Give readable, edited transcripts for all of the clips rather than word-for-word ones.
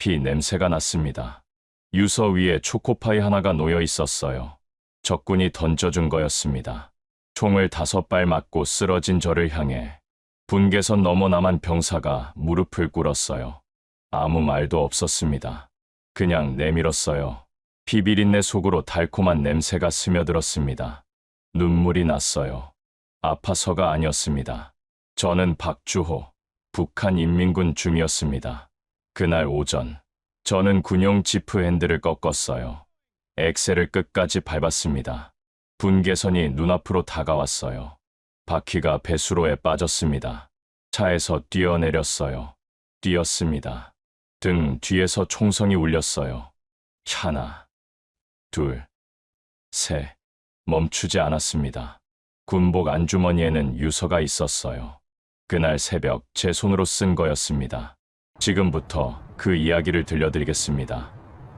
깊이 냄새가 났습니다. 유서 위에 초코파이 하나가 놓여 있었어요. 적군이 던져준 거였습니다. 총을 5발 맞고 쓰러진 저를 향해 분계선 넘어 남한 병사가 무릎을 꿇었어요. 아무 말도 없었습니다. 그냥 내밀었어요. 비비린내 속으로 달콤한 냄새가 스며들었습니다. 눈물이 났어요. 아파서가 아니었습니다. 저는 박주호, 북한 인민군 중이었습니다. 그날 오전, 저는 군용 지프 핸들을 꺾었어요. 엑셀을 끝까지 밟았습니다. 분계선이 눈앞으로 다가왔어요. 바퀴가 배수로에 빠졌습니다. 차에서 뛰어내렸어요. 뛰었습니다. 등 뒤에서 총성이 울렸어요. 하나, 둘, 셋. 멈추지 않았습니다. 군복 안주머니에는 유서가 있었어요. 그날 새벽 제 손으로 쓴 거였습니다. 지금부터 그 이야기를 들려드리겠습니다.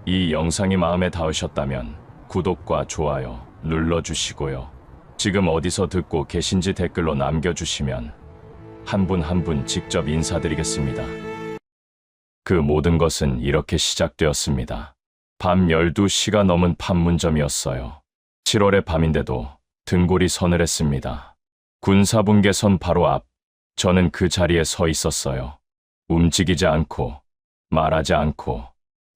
이 영상이 마음에 닿으셨다면 구독과 좋아요 눌러주시고요. 지금 어디서 듣고 계신지 댓글로 남겨주시면 한 분 한 분 직접 인사드리겠습니다. 그 모든 것은 이렇게 시작되었습니다. 밤 12시가 넘은 판문점이었어요. 7월의 밤인데도 등골이 서늘했습니다. 군사분계선 바로 앞, 저는 그 자리에 서 있었어요. 움직이지 않고, 말하지 않고,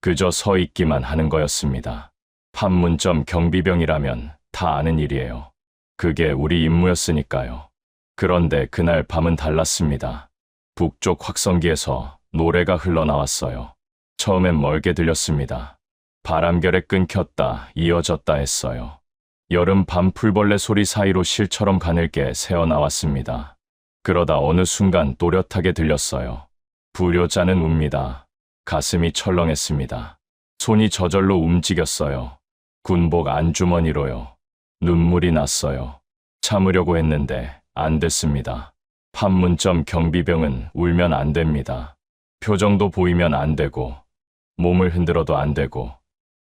그저 서 있기만 하는 거였습니다. 판문점 경비병이라면 다 아는 일이에요. 그게 우리 임무였으니까요. 그런데 그날 밤은 달랐습니다. 북쪽 확성기에서 노래가 흘러나왔어요. 처음엔 멀게 들렸습니다. 바람결에 끊겼다, 이어졌다 했어요. 여름 밤 풀벌레 소리 사이로 실처럼 가늘게 새어나왔습니다. 그러다 어느 순간 또렷하게 들렸어요. 불효자는 웁니다. 가슴이 철렁했습니다. 손이 저절로 움직였어요. 군복 안주머니로요. 눈물이 났어요. 참으려고 했는데 안 됐습니다. 판문점 경비병은 울면 안 됩니다. 표정도 보이면 안 되고, 몸을 흔들어도 안 되고,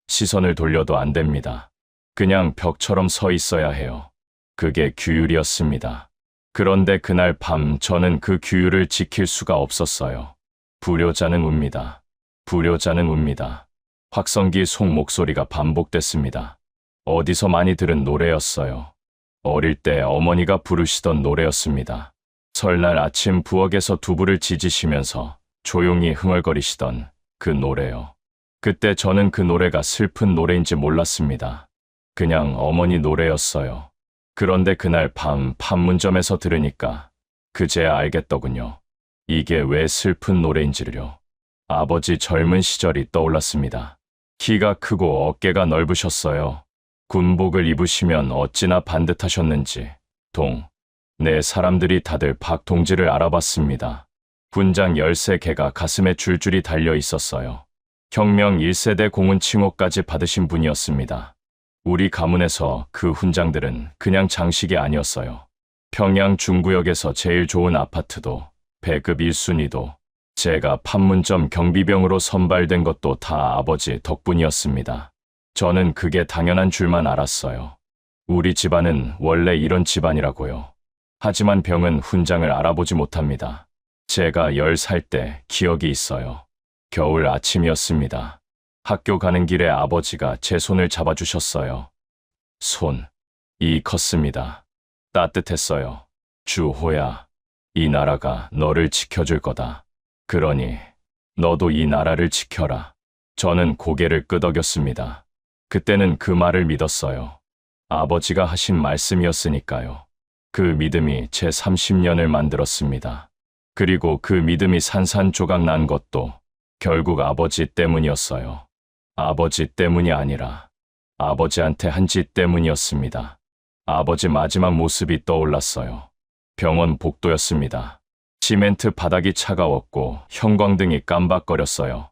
시선을 돌려도 안 됩니다. 그냥 벽처럼 서 있어야 해요. 그게 규율이었습니다. 그런데 그날 밤 저는 그 규율을 지킬 수가 없었어요. 불효자는 웁니다. 불효자는 웁니다. 확성기 속 목소리가 반복됐습니다. 어디서 많이 들은 노래였어요. 어릴 때 어머니가 부르시던 노래였습니다. 설날 아침 부엌에서 두부를 지지시면서 조용히 흥얼거리시던 그 노래요. 그때 저는 그 노래가 슬픈 노래인지 몰랐습니다. 그냥 어머니 노래였어요. 그런데 그날 밤 판문점에서 들으니까 그제야 알겠더군요. 이게 왜 슬픈 노래인지를요. 아버지 젊은 시절이 떠올랐습니다. 키가 크고 어깨가 넓으셨어요. 군복을 입으시면 어찌나 반듯하셨는지. 네, 사람들이 다들 박 동지를 알아봤습니다. 군장 13개가 가슴에 줄줄이 달려 있었어요. 혁명 1세대 공훈 칭호까지 받으신 분이었습니다. 우리 가문에서 그 훈장들은 그냥 장식이 아니었어요. 평양 중구역에서 제일 좋은 아파트도, 배급 1순위도, 제가 판문점 경비병으로 선발된 것도 다 아버지 덕분이었습니다. 저는 그게 당연한 줄만 알았어요. 우리 집안은 원래 이런 집안이라고요. 하지만 병은 훈장을 알아보지 못합니다. 제가 10살 때 기억이 있어요. 겨울 아침이었습니다. 학교 가는 길에 아버지가 제 손을 잡아주셨어요. 손이 컸습니다. 따뜻했어요. 주호야, 이 나라가 너를 지켜줄 거다. 그러니 너도 이 나라를 지켜라. 저는 고개를 끄덕였습니다. 그때는 그 말을 믿었어요. 아버지가 하신 말씀이었으니까요. 그 믿음이 제 30년을 만들었습니다. 그리고 그 믿음이 산산조각 난 것도 결국 아버지 때문이었어요. 아버지 때문이 아니라 아버지한테 한 짓 때문이었습니다. 아버지 마지막 모습이 떠올랐어요. 병원 복도였습니다. 시멘트 바닥이 차가웠고 형광등이 깜박거렸어요.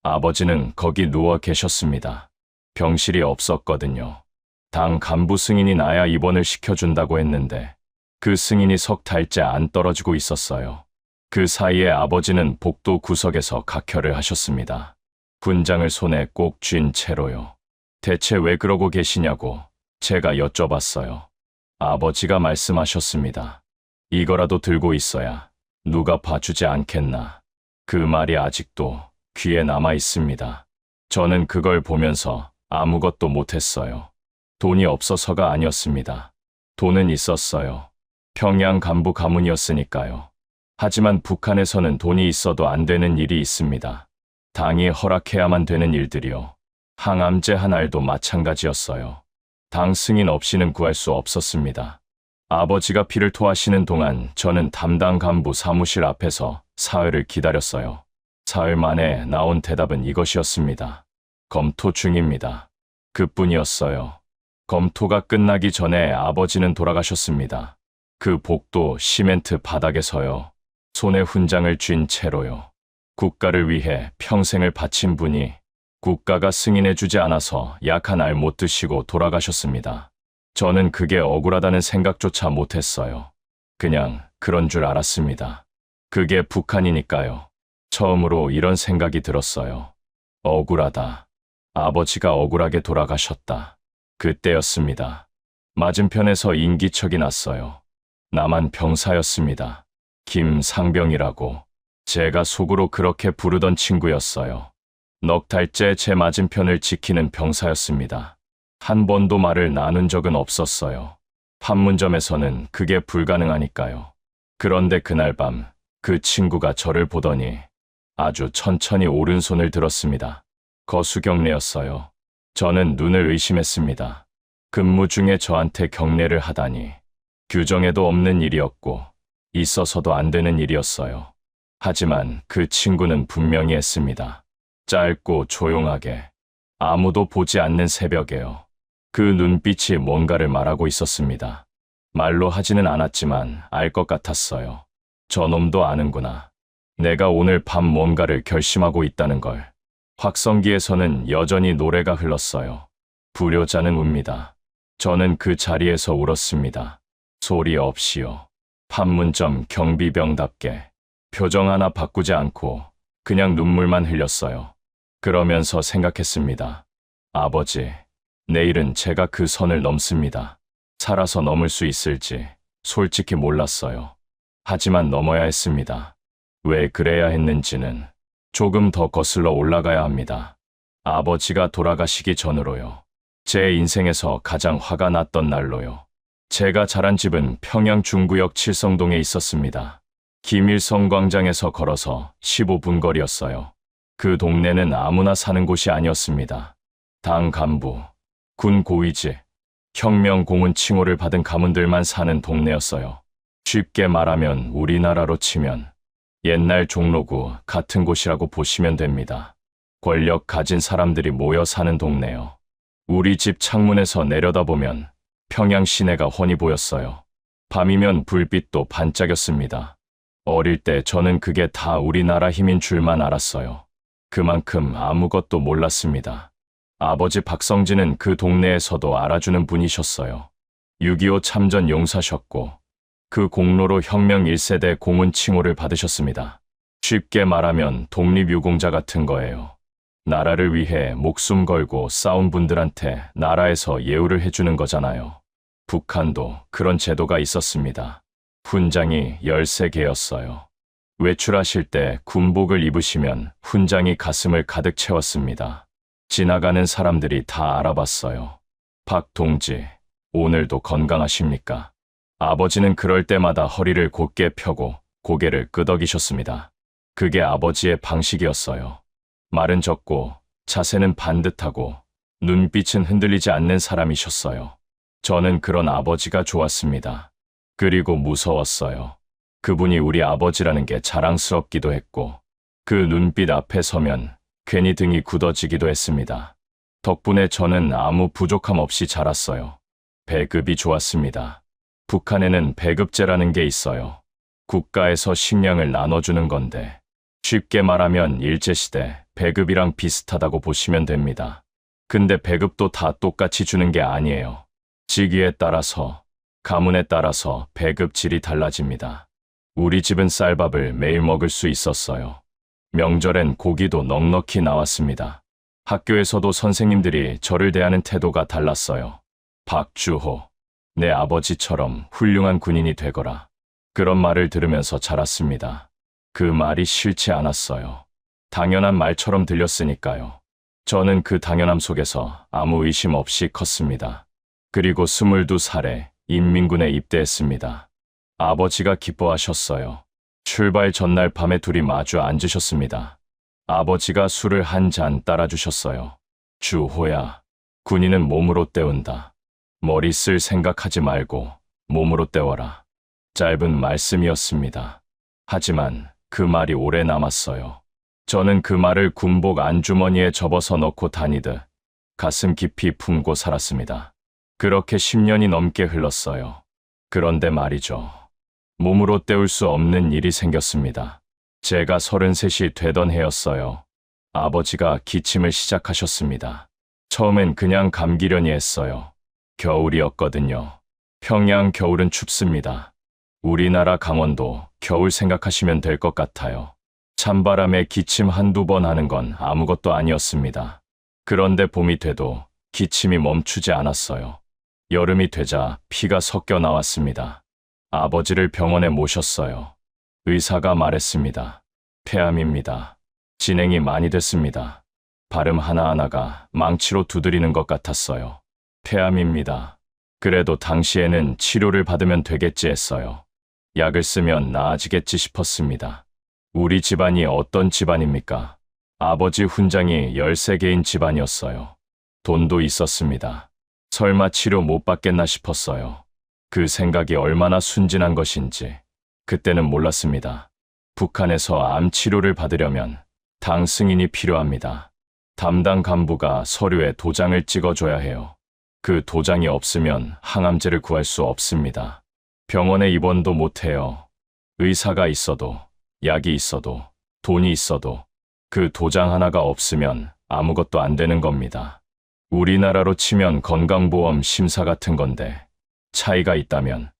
아버지는 거기 누워 계셨습니다. 병실이 없었거든요. 당 간부 승인이 나야 입원을 시켜준다고 했는데 그 승인이 석 달째 안 떨어지고 있었어요. 그 사이에 아버지는 복도 구석에서 각혈을 하셨습니다. 군장을 손에 꼭 쥔 채로요. 대체 왜 그러고 계시냐고 제가 여쭤봤어요. 아버지가 말씀하셨습니다. 이거라도 들고 있어야 누가 봐주지 않겠나. 그 말이 아직도 귀에 남아 있습니다. 저는 그걸 보면서 아무것도 못했어요. 돈이 없어서가 아니었습니다. 돈은 있었어요. 평양 간부 가문이었으니까요. 하지만 북한에서는 돈이 있어도 안 되는 일이 있습니다. 당이 허락해야만 되는 일들이요. 항암제 한 알도 마찬가지였어요. 당 승인 없이는 구할 수 없었습니다. 아버지가 피를 토하시는 동안 저는 담당 간부 사무실 앞에서 사흘을 기다렸어요. 사흘 만에 나온 대답은 이것이었습니다. 검토 중입니다. 그뿐이었어요. 검토가 끝나기 전에 아버지는 돌아가셨습니다. 그 복도 시멘트 바닥에서요. 손에 훈장을 쥔 채로요. 국가를 위해 평생을 바친 분이 국가가 승인해주지 않아서 약 한 알 못 드시고 돌아가셨습니다. 저는 그게 억울하다는 생각조차 못했어요. 그냥 그런 줄 알았습니다. 그게 북한이니까요. 처음으로 이런 생각이 들었어요. 억울하다. 아버지가 억울하게 돌아가셨다. 그때였습니다. 맞은편에서 인기척이 났어요. 남한 병사였습니다. 김상병이라고. 제가 속으로 그렇게 부르던 친구였어요. 넉 달째 제 맞은편을 지키는 병사였습니다. 한 번도 말을 나눈 적은 없었어요. 판문점에서는 그게 불가능하니까요. 그런데 그날 밤 그 친구가 저를 보더니 아주 천천히 오른손을 들었습니다. 거수경례였어요. 저는 눈을 의심했습니다. 근무 중에 저한테 경례를 하다니. 규정에도 없는 일이었고 있어서도 안 되는 일이었어요. 하지만 그 친구는 분명히 했습니다. 짧고 조용하게. 아무도 보지 않는 새벽에요. 그 눈빛이 뭔가를 말하고 있었습니다. 말로 하지는 않았지만 알 것 같았어요. 저놈도 아는구나. 내가 오늘 밤 뭔가를 결심하고 있다는 걸. 확성기에서는 여전히 노래가 흘렀어요. 불효자는 웁니다. 저는 그 자리에서 울었습니다. 소리 없이요. 판문점 경비병답게. 표정 하나 바꾸지 않고 그냥 눈물만 흘렸어요. 그러면서 생각했습니다. 아버지, 내일은 제가 그 선을 넘습니다. 살아서 넘을 수 있을지 솔직히 몰랐어요. 하지만 넘어야 했습니다. 왜 그래야 했는지는 조금 더 거슬러 올라가야 합니다. 아버지가 돌아가시기 전으로요. 제 인생에서 가장 화가 났던 날로요. 제가 자란 집은 평양 중구역 칠성동에 있었습니다. 김일성 광장에서 걸어서 15분 거리였어요. 그 동네는 아무나 사는 곳이 아니었습니다. 당 간부, 군 고위직, 혁명 공훈 칭호를 받은 가문들만 사는 동네였어요. 쉽게 말하면 우리나라로 치면 옛날 종로구 같은 곳이라고 보시면 됩니다. 권력 가진 사람들이 모여 사는 동네요. 우리 집 창문에서 내려다보면 평양 시내가 훤히 보였어요. 밤이면 불빛도 반짝였습니다. 어릴 때 저는 그게 다 우리나라 힘인 줄만 알았어요. 그만큼 아무것도 몰랐습니다. 아버지 박성진은 그 동네에서도 알아주는 분이셨어요. 6.25 참전 용사셨고 그 공로로 혁명 1세대 공훈 칭호를 받으셨습니다. 쉽게 말하면 독립유공자 같은 거예요. 나라를 위해 목숨 걸고 싸운 분들한테 나라에서 예우를 해주는 거잖아요. 북한도 그런 제도가 있었습니다. 훈장이 13개였어요. 외출하실 때 군복을 입으시면 훈장이 가슴을 가득 채웠습니다. 지나가는 사람들이 다 알아봤어요. 박 동지, 오늘도 건강하십니까? 아버지는 그럴 때마다 허리를 곧게 펴고 고개를 끄덕이셨습니다. 그게 아버지의 방식이었어요. 말은 적고 자세는 반듯하고 눈빛은 흔들리지 않는 사람이셨어요. 저는 그런 아버지가 좋았습니다. 그리고 무서웠어요. 그분이 우리 아버지라는 게 자랑스럽기도 했고 그 눈빛 앞에 서면 괜히 등이 굳어지기도 했습니다. 덕분에 저는 아무 부족함 없이 자랐어요. 배급이 좋았습니다. 북한에는 배급제라는 게 있어요. 국가에서 식량을 나눠주는 건데 쉽게 말하면 일제시대 배급이랑 비슷하다고 보시면 됩니다. 근데 배급도 다 똑같이 주는 게 아니에요. 직위에 따라서, 가문에 따라서 배급 질이 달라집니다. 우리 집은 쌀밥을 매일 먹을 수 있었어요. 명절엔 고기도 넉넉히 나왔습니다. 학교에서도 선생님들이 저를 대하는 태도가 달랐어요. 박주호, 내 아버지처럼 훌륭한 군인이 되거라. 그런 말을 들으면서 자랐습니다. 그 말이 싫지 않았어요. 당연한 말처럼 들렸으니까요. 저는 그 당연함 속에서 아무 의심 없이 컸습니다. 그리고 22살에 인민군에 입대했습니다. 아버지가 기뻐하셨어요. 출발 전날 밤에 둘이 마주 앉으셨습니다. 아버지가 술을 한 잔 따라주셨어요. 주호야, 군인은 몸으로 때운다. 머리 쓸 생각하지 말고 몸으로 때워라. 짧은 말씀이었습니다. 하지만 그 말이 오래 남았어요. 저는 그 말을 군복 안주머니에 접어서 넣고 다니듯 가슴 깊이 품고 살았습니다. 그렇게 10년이 넘게 흘렀어요. 그런데 말이죠. 몸으로 때울 수 없는 일이 생겼습니다. 제가 33이 되던 해였어요. 아버지가 기침을 시작하셨습니다. 처음엔 그냥 감기려니 했어요. 겨울이었거든요. 평양 겨울은 춥습니다. 우리나라 강원도 겨울 생각하시면 될 것 같아요. 찬바람에 기침 한두 번 하는 건 아무것도 아니었습니다. 그런데 봄이 돼도 기침이 멈추지 않았어요. 여름이 되자 피가 섞여 나왔습니다. 아버지를 병원에 모셨어요. 의사가 말했습니다. 폐암입니다. 진행이 많이 됐습니다. 발음 하나하나가 망치로 두드리는 것 같았어요. 폐암입니다. 그래도 당시에는 치료를 받으면 되겠지 했어요. 약을 쓰면 나아지겠지 싶었습니다. 우리 집안이 어떤 집안입니까? 아버지 훈장이 13개인 집안이었어요. 돈도 있었습니다. 설마 치료 못 받겠나 싶었어요. 그 생각이 얼마나 순진한 것인지 그때는 몰랐습니다. 북한에서 암 치료를 받으려면 당 승인이 필요합니다. 담당 간부가 서류에 도장을 찍어줘야 해요. 그 도장이 없으면 항암제를 구할 수 없습니다. 병원에 입원도 못해요. 의사가 있어도, 약이 있어도, 돈이 있어도 그 도장 하나가 없으면 아무것도 안 되는 겁니다. 우리나라로 치면 건강보험 심사 같은 건데 차이가 있다면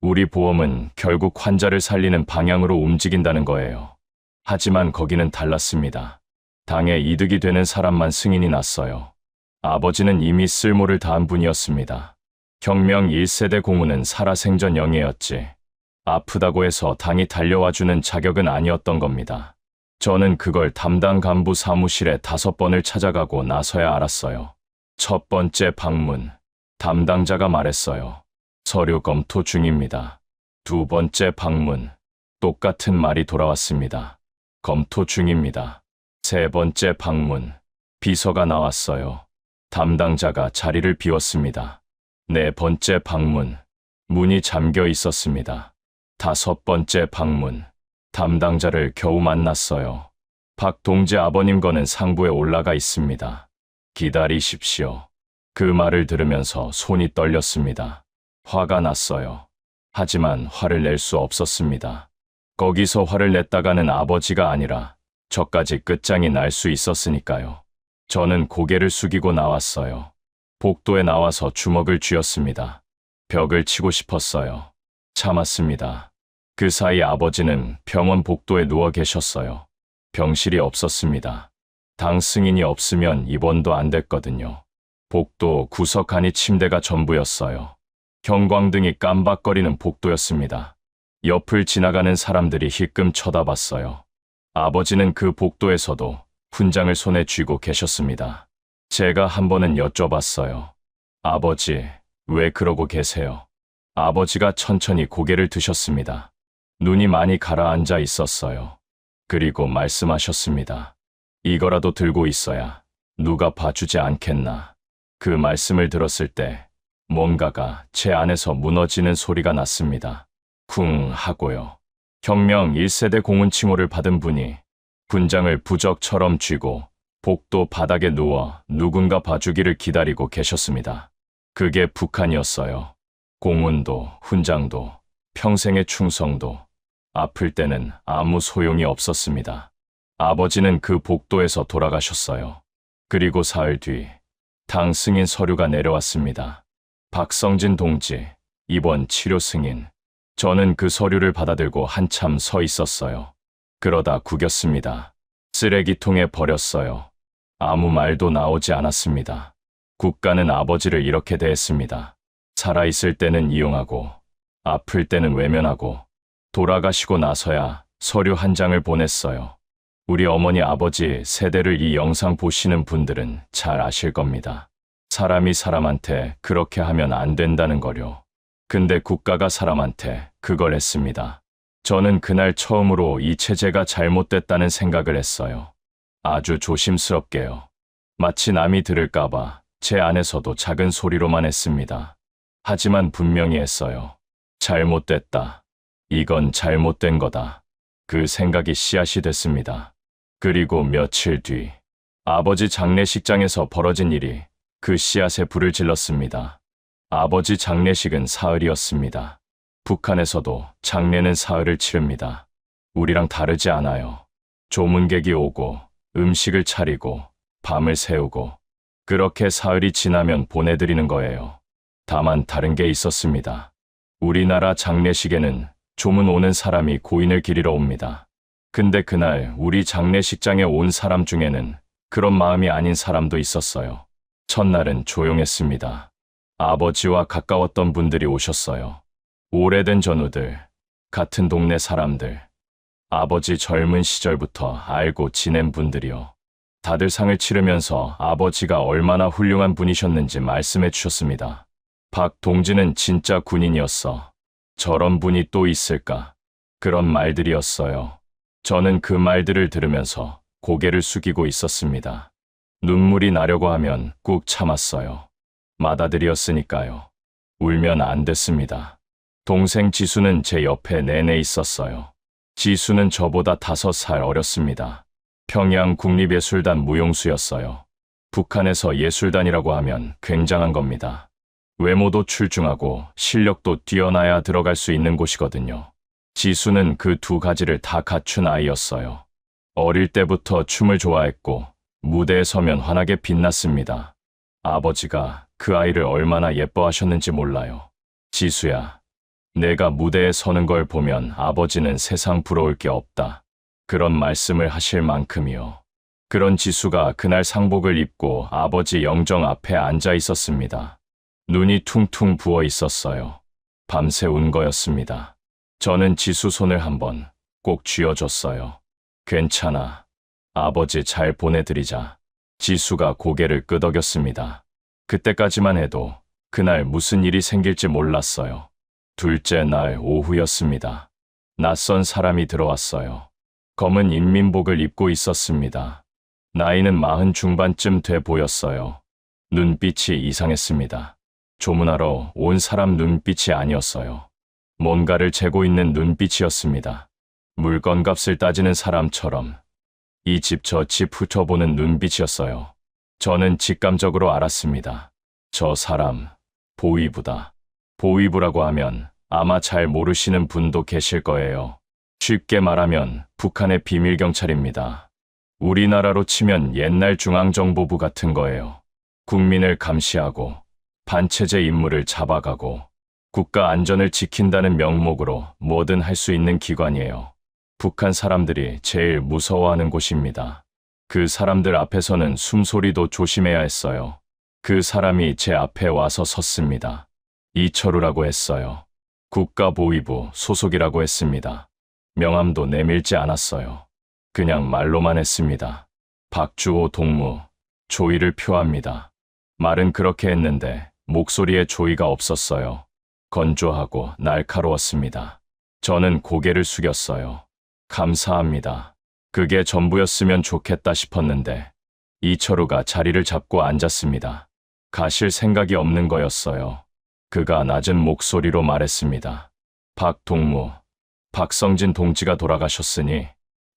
우리 보험은 결국 환자를 살리는 방향으로 움직인다는 거예요. 하지만 거기는 달랐습니다. 당에 이득이 되는 사람만 승인이 났어요. 아버지는 이미 쓸모를 다한 분이었습니다. 혁명 1세대 공우는 살아생전 영예였지. 아프다고 해서 당이 달려와주는 자격은 아니었던 겁니다. 저는 그걸 담당 간부 사무실에 5번을 찾아가고 나서야 알았어요. 첫 번째 방문, 담당자가 말했어요. 서류 검토 중입니다. 두 번째 방문, 똑같은 말이 돌아왔습니다. 검토 중입니다. 세 번째 방문, 비서가 나왔어요. 담당자가 자리를 비웠습니다. 네 번째 방문, 문이 잠겨 있었습니다. 다섯 번째 방문, 담당자를 겨우 만났어요. 박동재 아버님 거는 상부에 올라가 있습니다. 기다리십시오. 그 말을 들으면서 손이 떨렸습니다. 화가 났어요. 하지만 화를 낼 수 없었습니다. 거기서 화를 냈다가는 아버지가 아니라 저까지 끝장이 날 수 있었으니까요. 저는 고개를 숙이고 나왔어요. 복도에 나와서 주먹을 쥐었습니다. 벽을 치고 싶었어요. 참았습니다. 그 사이 아버지는 병원 복도에 누워 계셨어요. 병실이 없었습니다. 당 승인이 없으면 입원도 안 됐거든요. 복도 구석 안이 침대가 전부였어요. 형광등이 깜박거리는 복도였습니다. 옆을 지나가는 사람들이 힐끔 쳐다봤어요. 아버지는 그 복도에서도 훈장을 손에 쥐고 계셨습니다. 제가 한 번은 여쭤봤어요. 아버지, 왜 그러고 계세요? 아버지가 천천히 고개를 드셨습니다. 눈이 많이 가라앉아 있었어요. 그리고 말씀하셨습니다. 이거라도 들고 있어야 누가 봐주지 않겠나. 그 말씀을 들었을 때 뭔가가 제 안에서 무너지는 소리가 났습니다. 쿵 하고요. 혁명 1세대 공훈 칭호를 받은 분이 훈장을 부적처럼 쥐고 복도 바닥에 누워 누군가 봐주기를 기다리고 계셨습니다. 그게 북한이었어요. 공훈도 훈장도 평생의 충성도 아플 때는 아무 소용이 없었습니다. 아버지는 그 복도에서 돌아가셨어요. 그리고 사흘 뒤 당 승인 서류가 내려왔습니다. 박성진 동지, 입원 치료 승인. 저는 그 서류를 받아들고 한참 서 있었어요. 그러다 구겼습니다. 쓰레기통에 버렸어요. 아무 말도 나오지 않았습니다. 국가는 아버지를 이렇게 대했습니다. 살아있을 때는 이용하고, 아플 때는 외면하고, 돌아가시고 나서야 서류 한 장을 보냈어요. 우리 어머니 아버지 세대를 이 영상 보시는 분들은 잘 아실 겁니다. 사람이 사람한테 그렇게 하면 안 된다는 거요. 근데 국가가 사람한테 그걸 했습니다. 저는 그날 처음으로 이 체제가 잘못됐다는 생각을 했어요. 아주 조심스럽게요. 마치 남이 들을까봐 제 안에서도 작은 소리로만 했습니다. 하지만 분명히 했어요. 잘못됐다. 이건 잘못된 거다. 그 생각이 씨앗이 됐습니다. 그리고 며칠 뒤 아버지 장례식장에서 벌어진 일이 그 씨앗에 불을 질렀습니다. 아버지 장례식은 사흘이었습니다. 북한에서도 장례는 사흘을 치릅니다. 우리랑 다르지 않아요. 조문객이 오고 음식을 차리고 밤을 새우고 그렇게 사흘이 지나면 보내드리는 거예요. 다만 다른 게 있었습니다. 우리나라 장례식에는 조문 오는 사람이 고인을 기리러 옵니다. 근데 그날 우리 장례식장에 온 사람 중에는 그런 마음이 아닌 사람도 있었어요. 첫날은 조용했습니다. 아버지와 가까웠던 분들이 오셨어요. 오래된 전우들, 같은 동네 사람들, 아버지 젊은 시절부터 알고 지낸 분들이요. 다들 상을 치르면서 아버지가 얼마나 훌륭한 분이셨는지 말씀해 주셨습니다. 박 동지는 진짜 군인이었어. 저런 분이 또 있을까? 그런 말들이었어요. 저는 그 말들을 들으면서 고개를 숙이고 있었습니다. 눈물이 나려고 하면 꾹 참았어요. 맏아들이었으니까요. 울면 안 됐습니다. 동생 지수는 제 옆에 내내 있었어요. 지수는 저보다 5살 어렸습니다. 평양 국립예술단 무용수였어요. 북한에서 예술단이라고 하면 굉장한 겁니다. 외모도 출중하고 실력도 뛰어나야 들어갈 수 있는 곳이거든요. 지수는 그 두 가지를 다 갖춘 아이였어요. 어릴 때부터 춤을 좋아했고 무대에 서면 환하게 빛났습니다. 아버지가 그 아이를 얼마나 예뻐하셨는지 몰라요. 지수야, 내가 무대에 서는 걸 보면 아버지는 세상 부러울 게 없다. 그런 말씀을 하실 만큼이요. 그런 지수가 그날 상복을 입고 아버지 영정 앞에 앉아 있었습니다. 눈이 퉁퉁 부어 있었어요. 밤새 운 거였습니다. 저는 지수 손을 한번 꼭 쥐어줬어요. 괜찮아. 아버지 잘 보내드리자. 지수가 고개를 끄덕였습니다. 그때까지만 해도 그날 무슨 일이 생길지 몰랐어요. 둘째 날 오후였습니다. 낯선 사람이 들어왔어요. 검은 인민복을 입고 있었습니다. 나이는 40 중반쯤 돼 보였어요. 눈빛이 이상했습니다. 조문하러 온 사람 눈빛이 아니었어요. 뭔가를 재고 있는 눈빛이었습니다. 물건값을 따지는 사람처럼 이 집 저 집 훑어보는 눈빛이었어요. 저는 직감적으로 알았습니다. 저 사람 보위부다. 보위부라고 하면 아마 잘 모르시는 분도 계실 거예요. 쉽게 말하면 북한의 비밀경찰입니다. 우리나라로 치면 옛날 중앙정보부 같은 거예요. 국민을 감시하고 반체제 인물을 잡아가고 국가 안전을 지킨다는 명목으로 뭐든 할 수 있는 기관이에요. 북한 사람들이 제일 무서워하는 곳입니다. 그 사람들 앞에서는 숨소리도 조심해야 했어요. 그 사람이 제 앞에 와서 섰습니다. 이철우라고 했어요. 국가보위부 소속이라고 했습니다. 명함도 내밀지 않았어요. 그냥 말로만 했습니다. 박주호 동무, 조의를 표합니다. 말은 그렇게 했는데 목소리에 조의가 없었어요. 건조하고 날카로웠습니다. 저는 고개를 숙였어요. 감사합니다. 그게 전부였으면 좋겠다 싶었는데 이철우가 자리를 잡고 앉았습니다. 가실 생각이 없는 거였어요. 그가 낮은 목소리로 말했습니다. 박 동무, 박성진 동지가 돌아가셨으니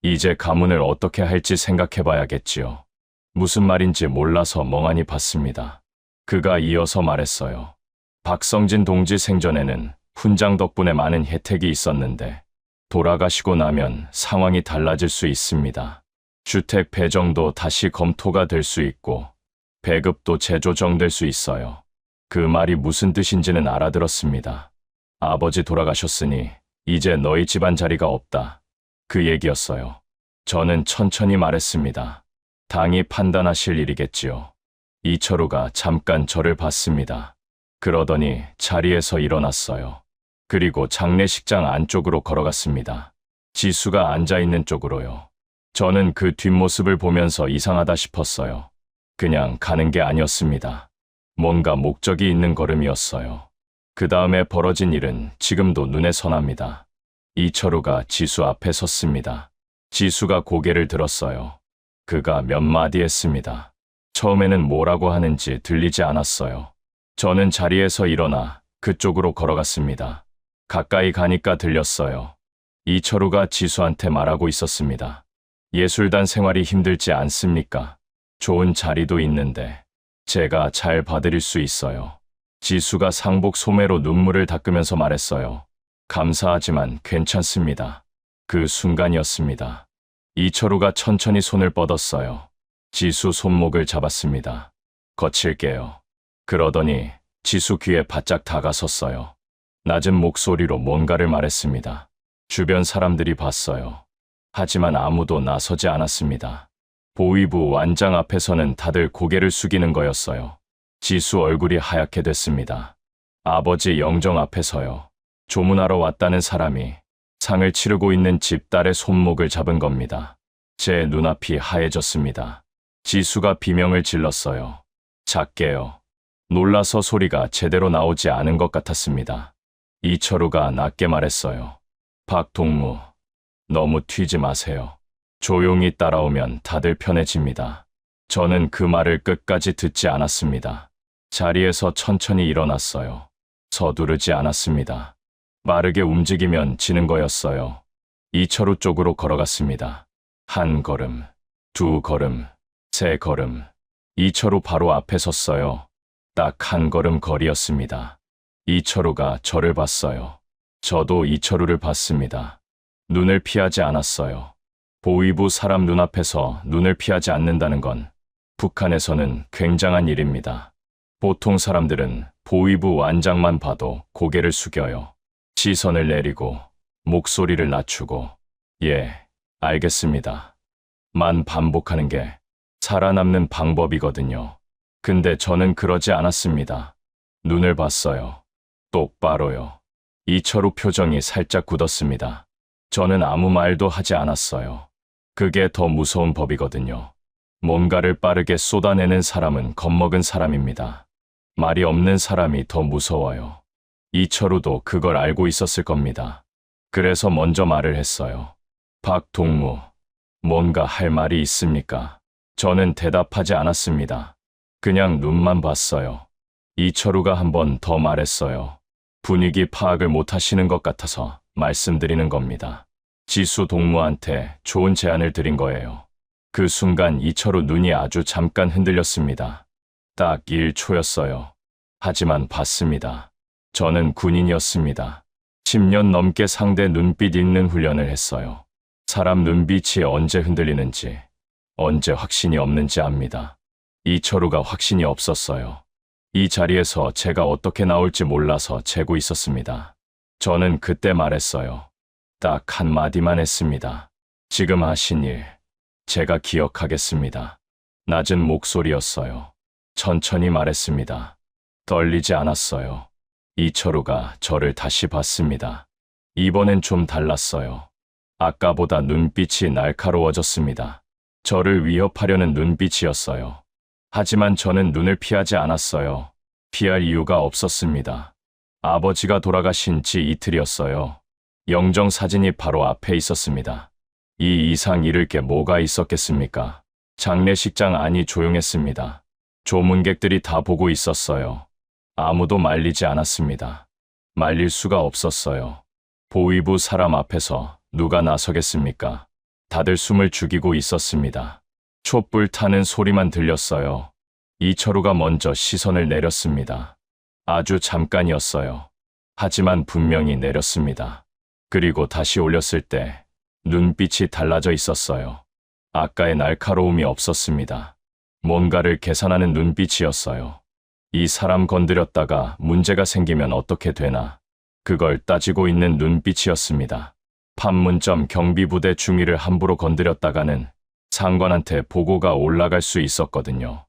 이제 가문을 어떻게 할지 생각해봐야겠지요. 무슨 말인지 몰라서 멍하니 봤습니다. 그가 이어서 말했어요. 박성진 동지 생전에는 훈장 덕분에 많은 혜택이 있었는데 돌아가시고 나면 상황이 달라질 수 있습니다. 주택 배정도 다시 검토가 될 수 있고 배급도 재조정될 수 있어요. 그 말이 무슨 뜻인지는 알아들었습니다. 아버지 돌아가셨으니 이제 너희 집안 자리가 없다. 그 얘기였어요. 저는 천천히 말했습니다. 당이 판단하실 일이겠지요. 이철우가 잠깐 저를 봤습니다. 그러더니 자리에서 일어났어요. 그리고 장례식장 안쪽으로 걸어갔습니다. 지수가 앉아있는 쪽으로요. 저는 그 뒷모습을 보면서 이상하다 싶었어요. 그냥 가는 게 아니었습니다. 뭔가 목적이 있는 걸음이었어요. 그 다음에 벌어진 일은 지금도 눈에 선합니다. 이철우가 지수 앞에 섰습니다. 지수가 고개를 들었어요. 그가 몇 마디 했습니다. 처음에는 뭐라고 하는지 들리지 않았어요. 저는 자리에서 일어나 그쪽으로 걸어갔습니다. 가까이 가니까 들렸어요. 이철우가 지수한테 말하고 있었습니다. 예술단 생활이 힘들지 않습니까? 좋은 자리도 있는데 제가 잘 봐드릴 수 있어요. 지수가 상복 소매로 눈물을 닦으면서 말했어요. 감사하지만 괜찮습니다. 그 순간이었습니다. 이철우가 천천히 손을 뻗었어요. 지수 손목을 잡았습니다. 거칠게요. 그러더니 지수 귀에 바짝 다가섰어요. 낮은 목소리로 뭔가를 말했습니다. 주변 사람들이 봤어요. 하지만 아무도 나서지 않았습니다. 보위부 완장 앞에서는 다들 고개를 숙이는 거였어요. 지수 얼굴이 하얗게 됐습니다. 아버지 영정 앞에서요. 조문하러 왔다는 사람이 상을 치르고 있는 집 딸의 손목을 잡은 겁니다. 제 눈앞이 하얘졌습니다. 지수가 비명을 질렀어요. 작게요. 놀라서 소리가 제대로 나오지 않은 것 같았습니다. 이철우가 낮게 말했어요. 박동무, 너무 튀지 마세요. 조용히 따라오면 다들 편해집니다. 저는 그 말을 끝까지 듣지 않았습니다. 자리에서 천천히 일어났어요. 서두르지 않았습니다. 빠르게 움직이면 지는 거였어요. 이철우 쪽으로 걸어갔습니다. 한 걸음, 두 걸음, 세 걸음. 이철우 바로 앞에 섰어요. 딱 한 걸음 거리였습니다. 이철우가 저를 봤어요. 저도 이철우를 봤습니다. 눈을 피하지 않았어요. 보위부 사람 눈앞에서 눈을 피하지 않는다는 건 북한에서는 굉장한 일입니다. 보통 사람들은 보위부 완장만 봐도 고개를 숙여요. 시선을 내리고 목소리를 낮추고 예, 알겠습니다. 만 반복하는 게 살아남는 방법이거든요. 근데 저는 그러지 않았습니다. 눈을 봤어요. 똑바로요. 이철우 표정이 살짝 굳었습니다. 저는 아무 말도 하지 않았어요. 그게 더 무서운 법이거든요. 뭔가를 빠르게 쏟아내는 사람은 겁먹은 사람입니다. 말이 없는 사람이 더 무서워요. 이철우도 그걸 알고 있었을 겁니다. 그래서 먼저 말을 했어요. 박동무, 뭔가 할 말이 있습니까? 저는 대답하지 않았습니다. 그냥 눈만 봤어요. 이철우가 한 번 더 말했어요. 분위기 파악을 못 하시는 것 같아서 말씀드리는 겁니다. 지수 동무한테 좋은 제안을 드린 거예요. 그 순간 이철우 눈이 아주 잠깐 흔들렸습니다. 딱 1초였어요. 하지만 봤습니다. 저는 군인이었습니다. 10년 넘게 상대 눈빛 읽는 훈련을 했어요. 사람 눈빛이 언제 흔들리는지, 언제 확신이 없는지 압니다. 이철우가 확신이 없었어요. 이 자리에서 제가 어떻게 나올지 몰라서 재고 있었습니다. 저는 그때 말했어요. 딱 한마디만 했습니다. 지금 하신 일, 제가 기억하겠습니다. 낮은 목소리였어요. 천천히 말했습니다. 떨리지 않았어요. 이철우가 저를 다시 봤습니다. 이번엔 좀 달랐어요. 아까보다 눈빛이 날카로워졌습니다. 저를 위협하려는 눈빛이었어요. 하지만 저는 눈을 피하지 않았어요. 피할 이유가 없었습니다. 아버지가 돌아가신 지 이틀이었어요. 영정 사진이 바로 앞에 있었습니다. 이 이상 잃을 게 뭐가 있었겠습니까? 장례식장 안이 조용했습니다. 조문객들이 다 보고 있었어요. 아무도 말리지 않았습니다. 말릴 수가 없었어요. 보위부 사람 앞에서 누가 나서겠습니까? 다들 숨을 죽이고 있었습니다. 촛불 타는 소리만 들렸어요. 이철우가 먼저 시선을 내렸습니다. 아주 잠깐이었어요. 하지만 분명히 내렸습니다. 그리고 다시 올렸을 때 눈빛이 달라져 있었어요. 아까의 날카로움이 없었습니다. 뭔가를 계산하는 눈빛이었어요. 이 사람 건드렸다가 문제가 생기면 어떻게 되나, 그걸 따지고 있는 눈빛이었습니다. 판문점 경비부대 중위를 함부로 건드렸다가는 상관한테 보고가 올라갈 수 있었거든요.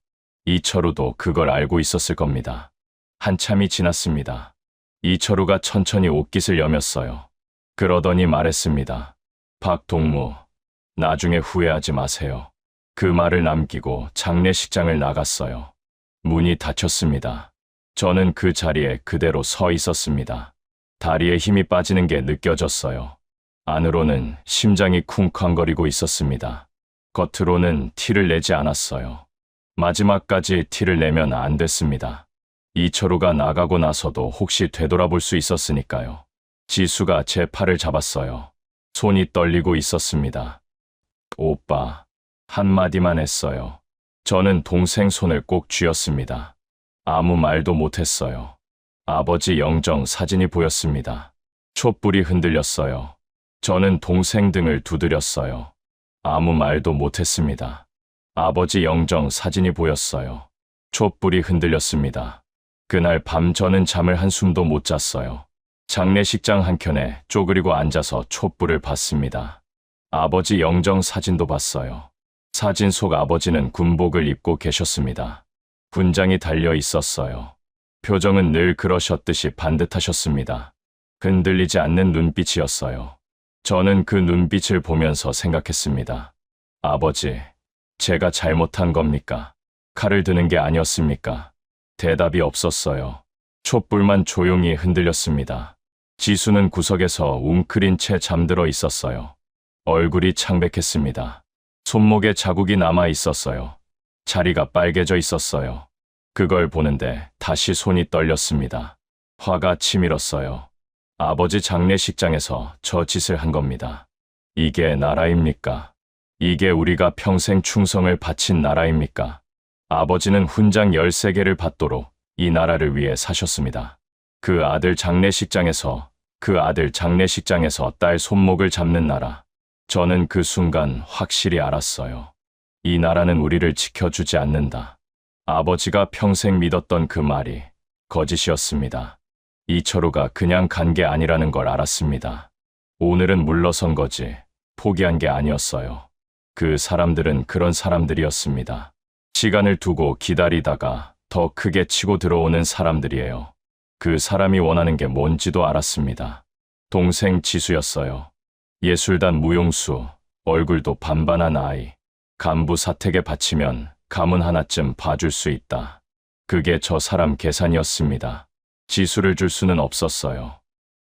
이철우도 그걸 알고 있었을 겁니다. 한참이 지났습니다. 이철우가 천천히 옷깃을 여몄어요. 그러더니 말했습니다. 박동무, 나중에 후회하지 마세요. 그 말을 남기고 장례식장을 나갔어요. 문이 닫혔습니다. 저는 그 자리에 그대로 서 있었습니다. 다리에 힘이 빠지는 게 느껴졌어요. 안으로는 심장이 쿵쾅거리고 있었습니다. 겉으로는 티를 내지 않았어요. 마지막까지 티를 내면 안 됐습니다. 이철우가 나가고 나서도 혹시 되돌아볼 수 있었으니까요. 지수가 제 팔을 잡았어요. 손이 떨리고 있었습니다. 오빠, 한마디만 했어요. 저는 동생 손을 꼭 쥐었습니다. 아무 말도 못했어요. 아버지 영정 사진이 보였습니다. 촛불이 흔들렸어요. 저는 동생 등을 두드렸어요. 아무 말도 못했습니다. 아버지 영정 사진이 보였어요. 촛불이 흔들렸습니다. 그날 밤 저는 잠을 한숨도 못 잤어요. 장례식장 한켠에 쪼그리고 앉아서 촛불을 봤습니다. 아버지 영정 사진도 봤어요. 사진 속 아버지는 군복을 입고 계셨습니다. 군장이 달려 있었어요. 표정은 늘 그러셨듯이 반듯하셨습니다. 흔들리지 않는 눈빛이었어요. 저는 그 눈빛을 보면서 생각했습니다. 아버지, 제가 잘못한 겁니까? 칼을 드는 게 아니었습니까? 대답이 없었어요. 촛불만 조용히 흔들렸습니다. 지수는 구석에서 웅크린 채 잠들어 있었어요. 얼굴이 창백했습니다. 손목에 자국이 남아 있었어요. 자리가 빨개져 있었어요. 그걸 보는데 다시 손이 떨렸습니다. 화가 치밀었어요. 아버지 장례식장에서 저 짓을 한 겁니다. 이게 나라입니까? 이게 우리가 평생 충성을 바친 나라입니까? 아버지는 훈장 13개를 받도록 이 나라를 위해 사셨습니다. 그 아들 장례식장에서 딸 손목을 잡는 나라. 저는 그 순간 확실히 알았어요. 이 나라는 우리를 지켜주지 않는다. 아버지가 평생 믿었던 그 말이 거짓이었습니다. 이철우가 그냥 간 게 아니라는 걸 알았습니다. 오늘은 물러선 거지 포기한 게 아니었어요. 그 사람들은 그런 사람들이었습니다. 시간을 두고 기다리다가 더 크게 치고 들어오는 사람들이에요. 그 사람이 원하는 게 뭔지도 알았습니다. 동생 지수였어요. 예술단 무용수, 얼굴도 반반한 아이. 간부 사택에 바치면 가문 하나쯤 봐줄 수 있다. 그게 저 사람 계산이었습니다. 지수를 줄 수는 없었어요.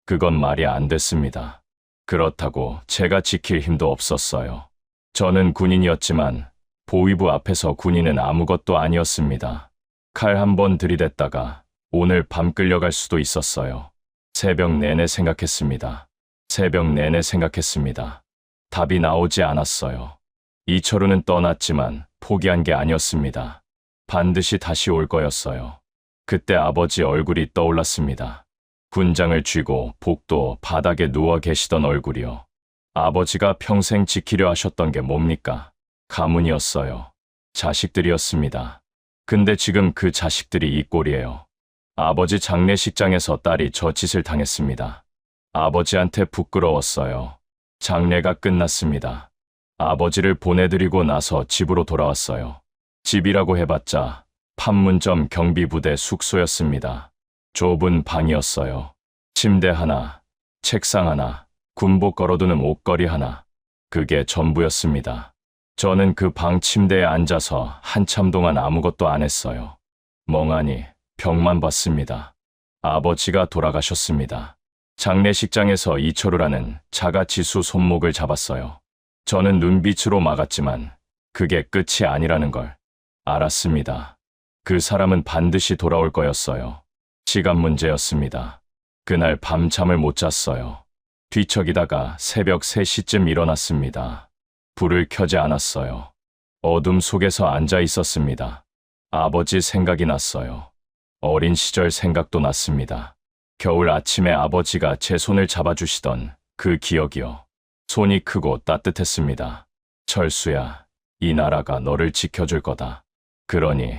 그건 말이 안 됐습니다. 그렇다고 제가 지킬 힘도 없었어요. 저는 군인이었지만 보위부 앞에서 군인은 아무것도 아니었습니다. 칼 한 번 들이댔다가 오늘 밤 끌려갈 수도 있었어요. 새벽 내내 생각했습니다. 답이 나오지 않았어요. 이철우는 떠났지만 포기한 게 아니었습니다. 반드시 다시 올 거였어요. 그때 아버지 얼굴이 떠올랐습니다. 군장을 쥐고 복도 바닥에 누워 계시던 얼굴이요. 아버지가 평생 지키려 하셨던 게 뭡니까? 가문이었어요. 자식들이었습니다. 근데 지금 그 자식들이 이 꼴이에요. 아버지 장례식장에서 딸이 저 짓을 당했습니다. 아버지한테 부끄러웠어요. 장례가 끝났습니다. 아버지를 보내드리고 나서 집으로 돌아왔어요. 집이라고 해봤자 판문점 경비부대 숙소였습니다. 좁은 방이었어요. 침대 하나, 책상 하나, 군복 걸어두는 옷걸이 하나. 그게 전부였습니다. 저는 그 방 침대에 앉아서 한참 동안 아무것도 안 했어요. 멍하니 벽만 봤습니다. 아버지가 돌아가셨습니다. 장례식장에서 이철우라는 자가 지수 손목을 잡았어요. 저는 눈빛으로 막았지만 그게 끝이 아니라는 걸 알았습니다. 그 사람은 반드시 돌아올 거였어요. 시간 문제였습니다. 그날 밤 잠을 못 잤어요. 뒤척이다가 새벽 3시쯤 일어났습니다. 불을 켜지 않았어요. 어둠 속에서 앉아 있었습니다. 아버지 생각이 났어요. 어린 시절 생각도 났습니다. 겨울 아침에 아버지가 제 손을 잡아주시던 그 기억이요. 손이 크고 따뜻했습니다. 철수야, 이 나라가 너를 지켜줄 거다. 그러니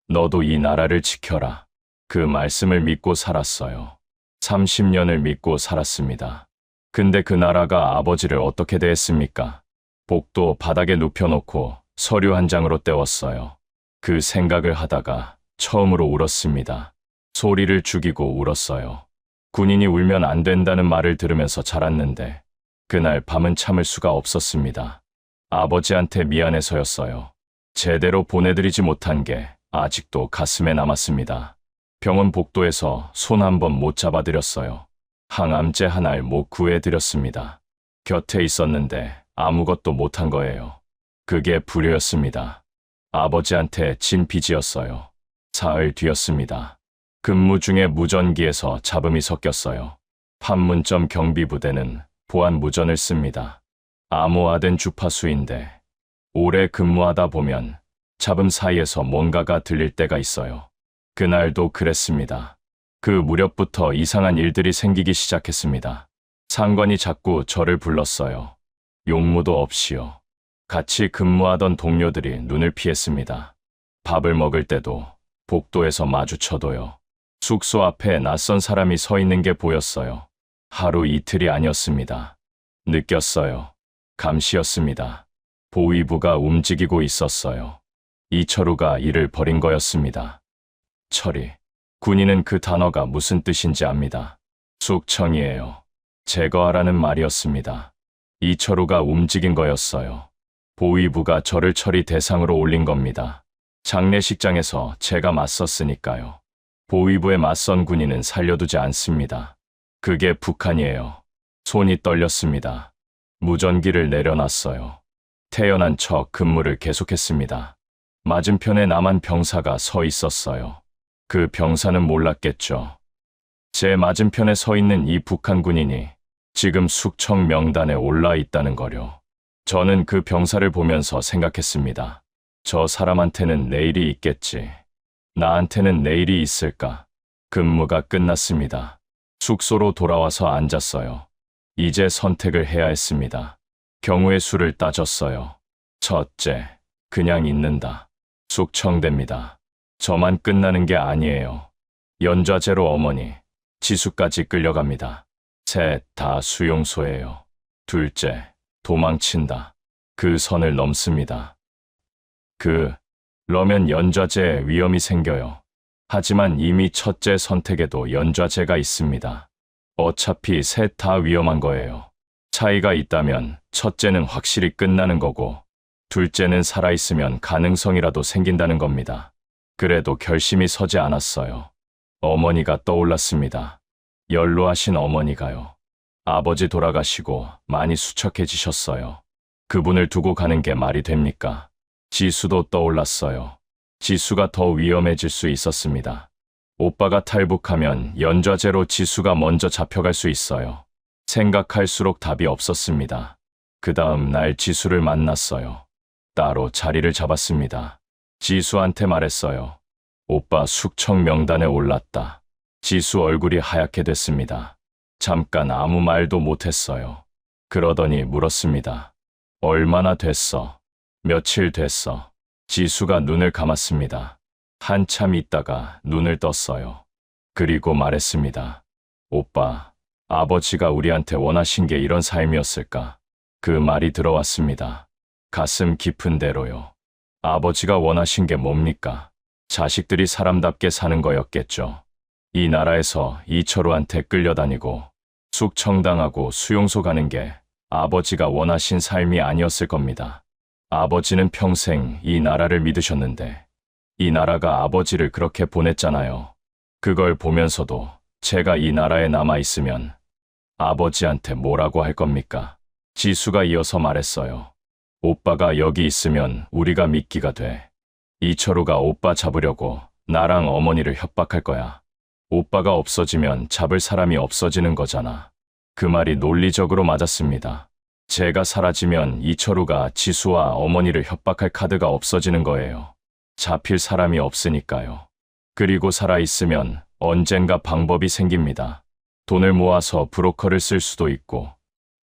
너도 이 나라를 지켜라. 그 말씀을 믿고 살았어요. 30년을 믿고 살았습니다. 근데 그 나라가 아버지를 어떻게 대했습니까? 복도 바닥에 눕혀놓고 서류 한 장으로 때웠어요. 그 생각을 하다가 처음으로 울었습니다. 소리를 죽이고 울었어요. 군인이 울면 안 된다는 말을 들으면서 자랐는데 그날 밤은 참을 수가 없었습니다. 아버지한테 미안해서였어요. 제대로 보내드리지 못한 게 아직도 가슴에 남았습니다. 병원 복도에서 손 한 번 못 잡아드렸어요. 항암제 한 알 못 구해드렸습니다. 곁에 있었는데 아무것도 못한 거예요. 그게 불효였습니다. 아버지한테 진 빚이었어요. 사흘 뒤였습니다. 근무 중에 무전기에서 잡음이 섞였어요. 판문점 경비부대는 보안 무전을 씁니다. 암호화된 주파수인데 오래 근무하다 보면 잡음 사이에서 뭔가가 들릴 때가 있어요. 그날도 그랬습니다. 그 무렵부터 이상한 일들이 생기기 시작했습니다. 상관이 자꾸 저를 불렀어요. 용무도 없이요. 같이 근무하던 동료들이 눈을 피했습니다. 밥을 먹을 때도, 복도에서 마주쳐도요. 숙소 앞에 낯선 사람이 서 있는 게 보였어요. 하루 이틀이 아니었습니다. 느꼈어요. 감시였습니다. 보위부가 움직이고 있었어요. 이철우가 일을 벌인 거였습니다. 처리. 군인은 그 단어가 무슨 뜻인지 압니다. 숙청이에요. 제거하라는 말이었습니다. 이철우가 움직인 거였어요. 보위부가 저를 처리 대상으로 올린 겁니다. 장례식장에서 제가 맞섰으니까요. 보위부에 맞선 군인은 살려두지 않습니다. 그게 북한이에요. 손이 떨렸습니다. 무전기를 내려놨어요. 태연한 척 근무를 계속했습니다. 맞은편에 남한 병사가 서 있었어요. 그 병사는 몰랐겠죠. 제 맞은편에 서 있는 이 북한 군인이 지금 숙청 명단에 올라 있다는 거요. 저는 그 병사를 보면서 생각했습니다. 저 사람한테는 내일이 있겠지. 나한테는 내일이 있을까? 근무가 끝났습니다. 숙소로 돌아와서 앉았어요. 이제 선택을 해야 했습니다. 경우의 수를 따졌어요. 첫째, 그냥 있는다. 숙청됩니다. 저만 끝나는 게 아니에요. 연좌제로 어머니, 지수까지 끌려갑니다. 셋 다 수용소예요. 둘째, 도망친다. 그 선을 넘습니다. 그러면 연좌제에 위험이 생겨요. 하지만 이미 첫째 선택에도 연좌제가 있습니다. 어차피 셋 다 위험한 거예요. 차이가 있다면 첫째는 확실히 끝나는 거고 둘째는 살아있으면 가능성이라도 생긴다는 겁니다. 그래도 결심이 서지 않았어요. 어머니가 떠올랐습니다. 연로하신 어머니가요. 아버지 돌아가시고 많이 수척해지셨어요. 그분을 두고 가는 게 말이 됩니까? 지수도 떠올랐어요. 지수가 더 위험해질 수 있었습니다. 오빠가 탈북하면 연좌제로 지수가 먼저 잡혀갈 수 있어요. 생각할수록 답이 없었습니다. 그 다음 날 지수를 만났어요. 따로 자리를 잡았습니다. 지수한테 말했어요. 오빠 숙청 명단에 올랐다. 지수 얼굴이 하얗게 됐습니다. 잠깐 아무 말도 못했어요. 그러더니 물었습니다. 얼마나 됐어? 며칠 됐어? 지수가 눈을 감았습니다. 한참 있다가 눈을 떴어요. 그리고 말했습니다. 오빠, 아버지가 우리한테 원하신 게 이런 삶이었을까? 그 말이 들어왔습니다. 가슴 깊은 대로요. 아버지가 원하신 게 뭡니까? 자식들이 사람답게 사는 거였겠죠. 이 나라에서 이철우한테 끌려다니고 숙청당하고 수용소 가는 게 아버지가 원하신 삶이 아니었을 겁니다. 아버지는 평생 이 나라를 믿으셨는데 이 나라가 아버지를 그렇게 보냈잖아요. 그걸 보면서도 제가 이 나라에 남아있으면 아버지한테 뭐라고 할 겁니까? 지수가 이어서 말했어요. 오빠가 여기 있으면 우리가 미끼가 돼. 이철우가 오빠 잡으려고 나랑 어머니를 협박할 거야. 오빠가 없어지면 잡을 사람이 없어지는 거잖아. 그 말이 논리적으로 맞았습니다. 제가 사라지면 이철우가 지수와 어머니를 협박할 카드가 없어지는 거예요. 잡힐 사람이 없으니까요. 그리고 살아있으면 언젠가 방법이 생깁니다. 돈을 모아서 브로커를 쓸 수도 있고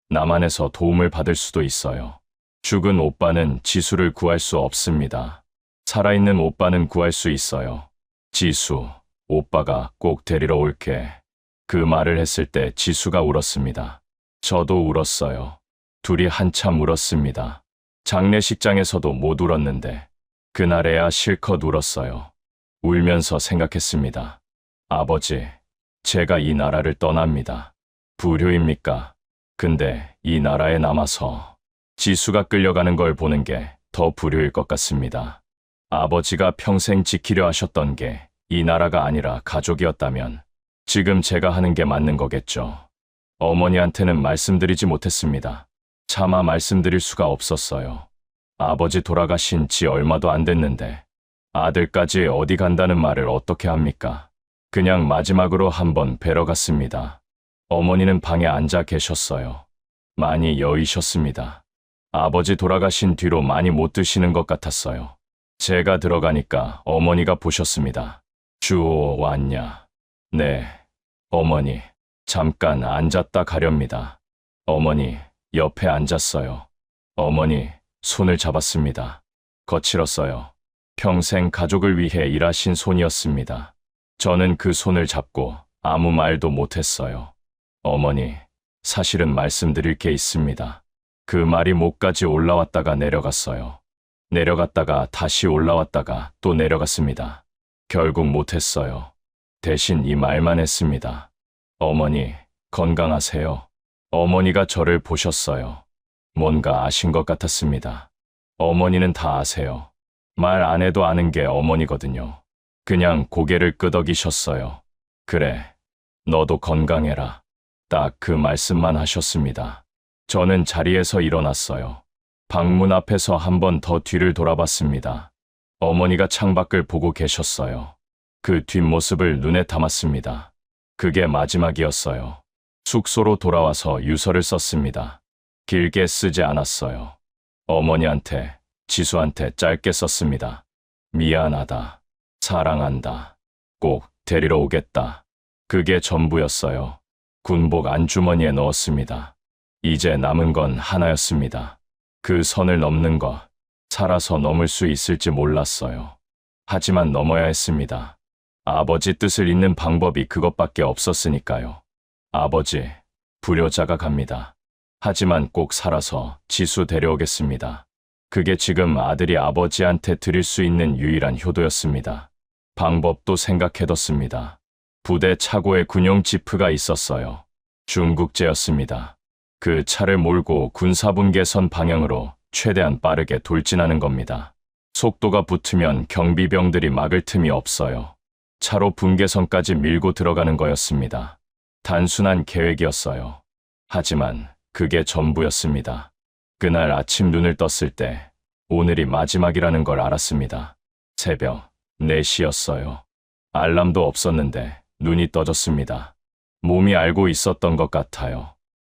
남한에서 도움을 받을 수도 있어요. 죽은 오빠는 지수를 구할 수 없습니다. 살아있는 오빠는 구할 수 있어요. 지수, 오빠가 꼭 데리러 올게. 그 말을 했을 때 지수가 울었습니다. 저도 울었어요. 둘이 한참 울었습니다. 장례식장에서도 못 울었는데 그날에야 실컷 울었어요. 울면서 생각했습니다. 아버지, 제가 이 나라를 떠납니다. 불효입니까? 근데 이 나라에 남아서 지수가 끌려가는 걸 보는 게 더 불효일 것 같습니다. 아버지가 평생 지키려 하셨던 게 이 나라가 아니라 가족이었다면 지금 제가 하는 게 맞는 거겠죠. 어머니한테는 말씀드리지 못했습니다. 차마 말씀드릴 수가 없었어요. 아버지 돌아가신 지 얼마도 안 됐는데 아들까지 어디 간다는 말을 어떻게 합니까? 그냥 마지막으로 한번 뵈러 갔습니다. 어머니는 방에 앉아 계셨어요. 많이 여의셨습니다. 아버지 돌아가신 뒤로 많이 못 드시는 것 같았어요. 제가 들어가니까 어머니가 보셨습니다. 주호 왔냐? 네, 어머니. 잠깐 앉았다 가렵니다. 어머니, 옆에 앉았어요. 어머니, 손을 잡았습니다. 거칠었어요. 평생 가족을 위해 일하신 손이었습니다. 저는 그 손을 잡고 아무 말도 못했어요. 어머니, 사실은 말씀드릴 게 있습니다. 그 말이 목까지 올라왔다가 내려갔어요. 내려갔다가 다시 올라왔다가 또 내려갔습니다. 결국 못했어요. 대신 이 말만 했습니다. 어머니, 건강하세요. 어머니가 저를 보셨어요. 뭔가 아신 것 같았습니다. 어머니는 다 아세요. 말 안 해도 아는 게 어머니거든요. 그냥 고개를 끄덕이셨어요. 그래, 너도 건강해라. 딱 그 말씀만 하셨습니다. 저는 자리에서 일어났어요. 방문 앞에서 한 번 더 뒤를 돌아봤습니다. 어머니가 창밖을 보고 계셨어요. 그 뒷모습을 눈에 담았습니다. 그게 마지막이었어요. 숙소로 돌아와서 유서를 썼습니다. 길게 쓰지 않았어요. 어머니한테, 지수한테 짧게 썼습니다. 미안하다. 사랑한다. 꼭 데리러 오겠다. 그게 전부였어요. 군복 안주머니에 넣었습니다. 이제 남은 건 하나였습니다. 그 선을 넘는 것, 살아서 넘을 수 있을지 몰랐어요. 하지만 넘어야 했습니다. 아버지 뜻을 잇는 방법이 그것밖에 없었으니까요. 아버지, 불효자가 갑니다. 하지만 꼭 살아서 지수 데려오겠습니다. 그게 지금 아들이 아버지한테 드릴 수 있는 유일한 효도였습니다. 방법도 생각해뒀습니다. 부대 차고에 군용 지프가 있었어요. 중국제였습니다. 그 차를 몰고 군사분계선 방향으로 최대한 빠르게 돌진하는 겁니다. 속도가 붙으면 경비병들이 막을 틈이 없어요. 차로 분계선까지 밀고 들어가는 거였습니다. 단순한 계획이었어요. 하지만 그게 전부였습니다. 그날 아침 눈을 떴을 때 오늘이 마지막이라는 걸 알았습니다. 새벽 4시였어요. 알람도 없었는데 눈이 떠졌습니다. 몸이 알고 있었던 것 같아요.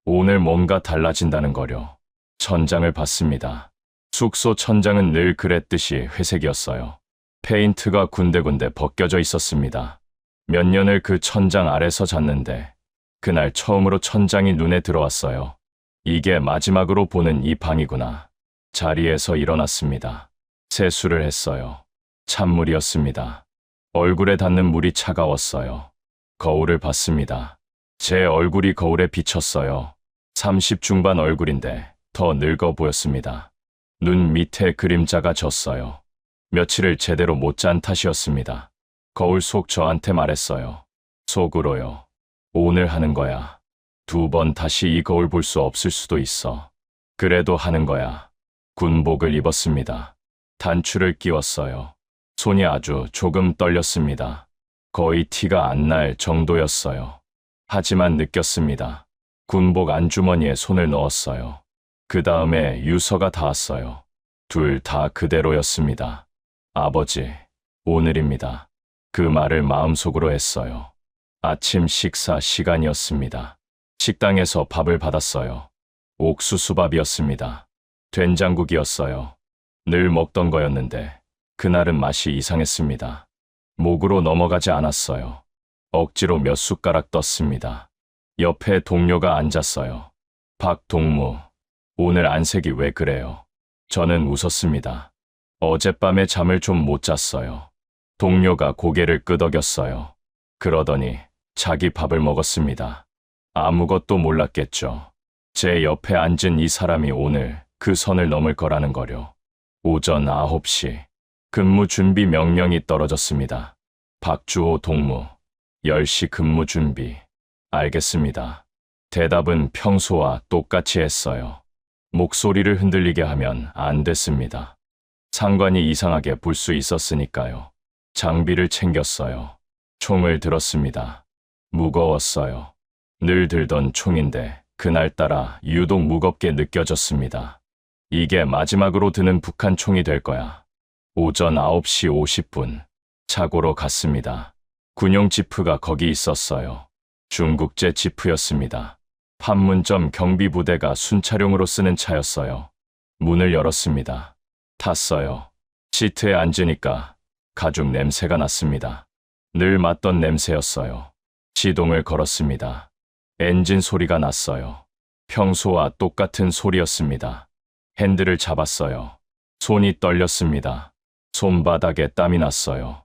오늘 뭔가 달라진다는 거요. 천장을 봤습니다. 숙소 천장은 늘 그랬듯이 회색이었어요. 페인트가 군데군데 벗겨져 있었습니다. 몇 년을 그 천장 아래서 잤는데 그날 처음으로 천장이 눈에 들어왔어요. 이게 마지막으로 보는 이 방이구나. 자리에서 일어났습니다. 세수를 했어요. 찬물이었습니다. 얼굴에 닿는 물이 차가웠어요. 거울을 봤습니다. 제 얼굴이 거울에 비쳤어요. 30 중반 얼굴인데 더 늙어 보였습니다. 눈 밑에 그림자가 졌어요. 며칠을 제대로 못 잔 탓이었습니다. 거울 속 저한테 말했어요. 속으로요. 오늘 하는 거야. 2번 다시 이 거울 볼 수 없을 수도 있어. 그래도 하는 거야. 군복을 입었습니다. 단추를 끼웠어요. 손이 아주 조금 떨렸습니다. 거의 티가 안 날 정도였어요. 하지만 느꼈습니다. 군복 안주머니에 손을 넣었어요. 그 다음에 유서가 닿았어요. 둘 다 그대로였습니다. 아버지, 오늘입니다. 그 말을 마음속으로 했어요. 아침 식사 시간이었습니다. 식당에서 밥을 받았어요. 옥수수밥이었습니다. 된장국이었어요. 늘 먹던 거였는데 그날은 맛이 이상했습니다. 목으로 넘어가지 않았어요. 억지로 몇 숟가락 떴습니다. 옆에 동료가 앉았어요. 박동무, 오늘 안색이 왜 그래요? 저는 웃었습니다. 어젯밤에 잠을 좀 못 잤어요. 동료가 고개를 끄덕였어요. 그러더니 자기 밥을 먹었습니다. 아무것도 몰랐겠죠. 제 옆에 앉은 이 사람이 오늘 그 선을 넘을 거라는 거요. 오전 9시 근무 준비 명령이 떨어졌습니다. 박주호 동무, 10시 근무 준비. 알겠습니다. 대답은 평소와 똑같이 했어요. 목소리를 흔들리게 하면 안 됐습니다. 상관이 이상하게 볼 수 있었으니까요. 장비를 챙겼어요. 총을 들었습니다. 무거웠어요. 늘 들던 총인데 그날따라 유독 무겁게 느껴졌습니다. 이게 마지막으로 드는 북한 총이 될 거야. 오전 9시 50분 차고로 갔습니다. 군용 지프가 거기 있었어요. 중국제 지프였습니다. 판문점 경비부대가 순차량으로 쓰는 차였어요. 문을 열었습니다. 탔어요. 시트에 앉으니까 가죽 냄새가 났습니다. 늘 맡던 냄새였어요. 시동을 걸었습니다. 엔진 소리가 났어요. 평소와 똑같은 소리였습니다. 핸들을 잡았어요. 손이 떨렸습니다. 손바닥에 땀이 났어요.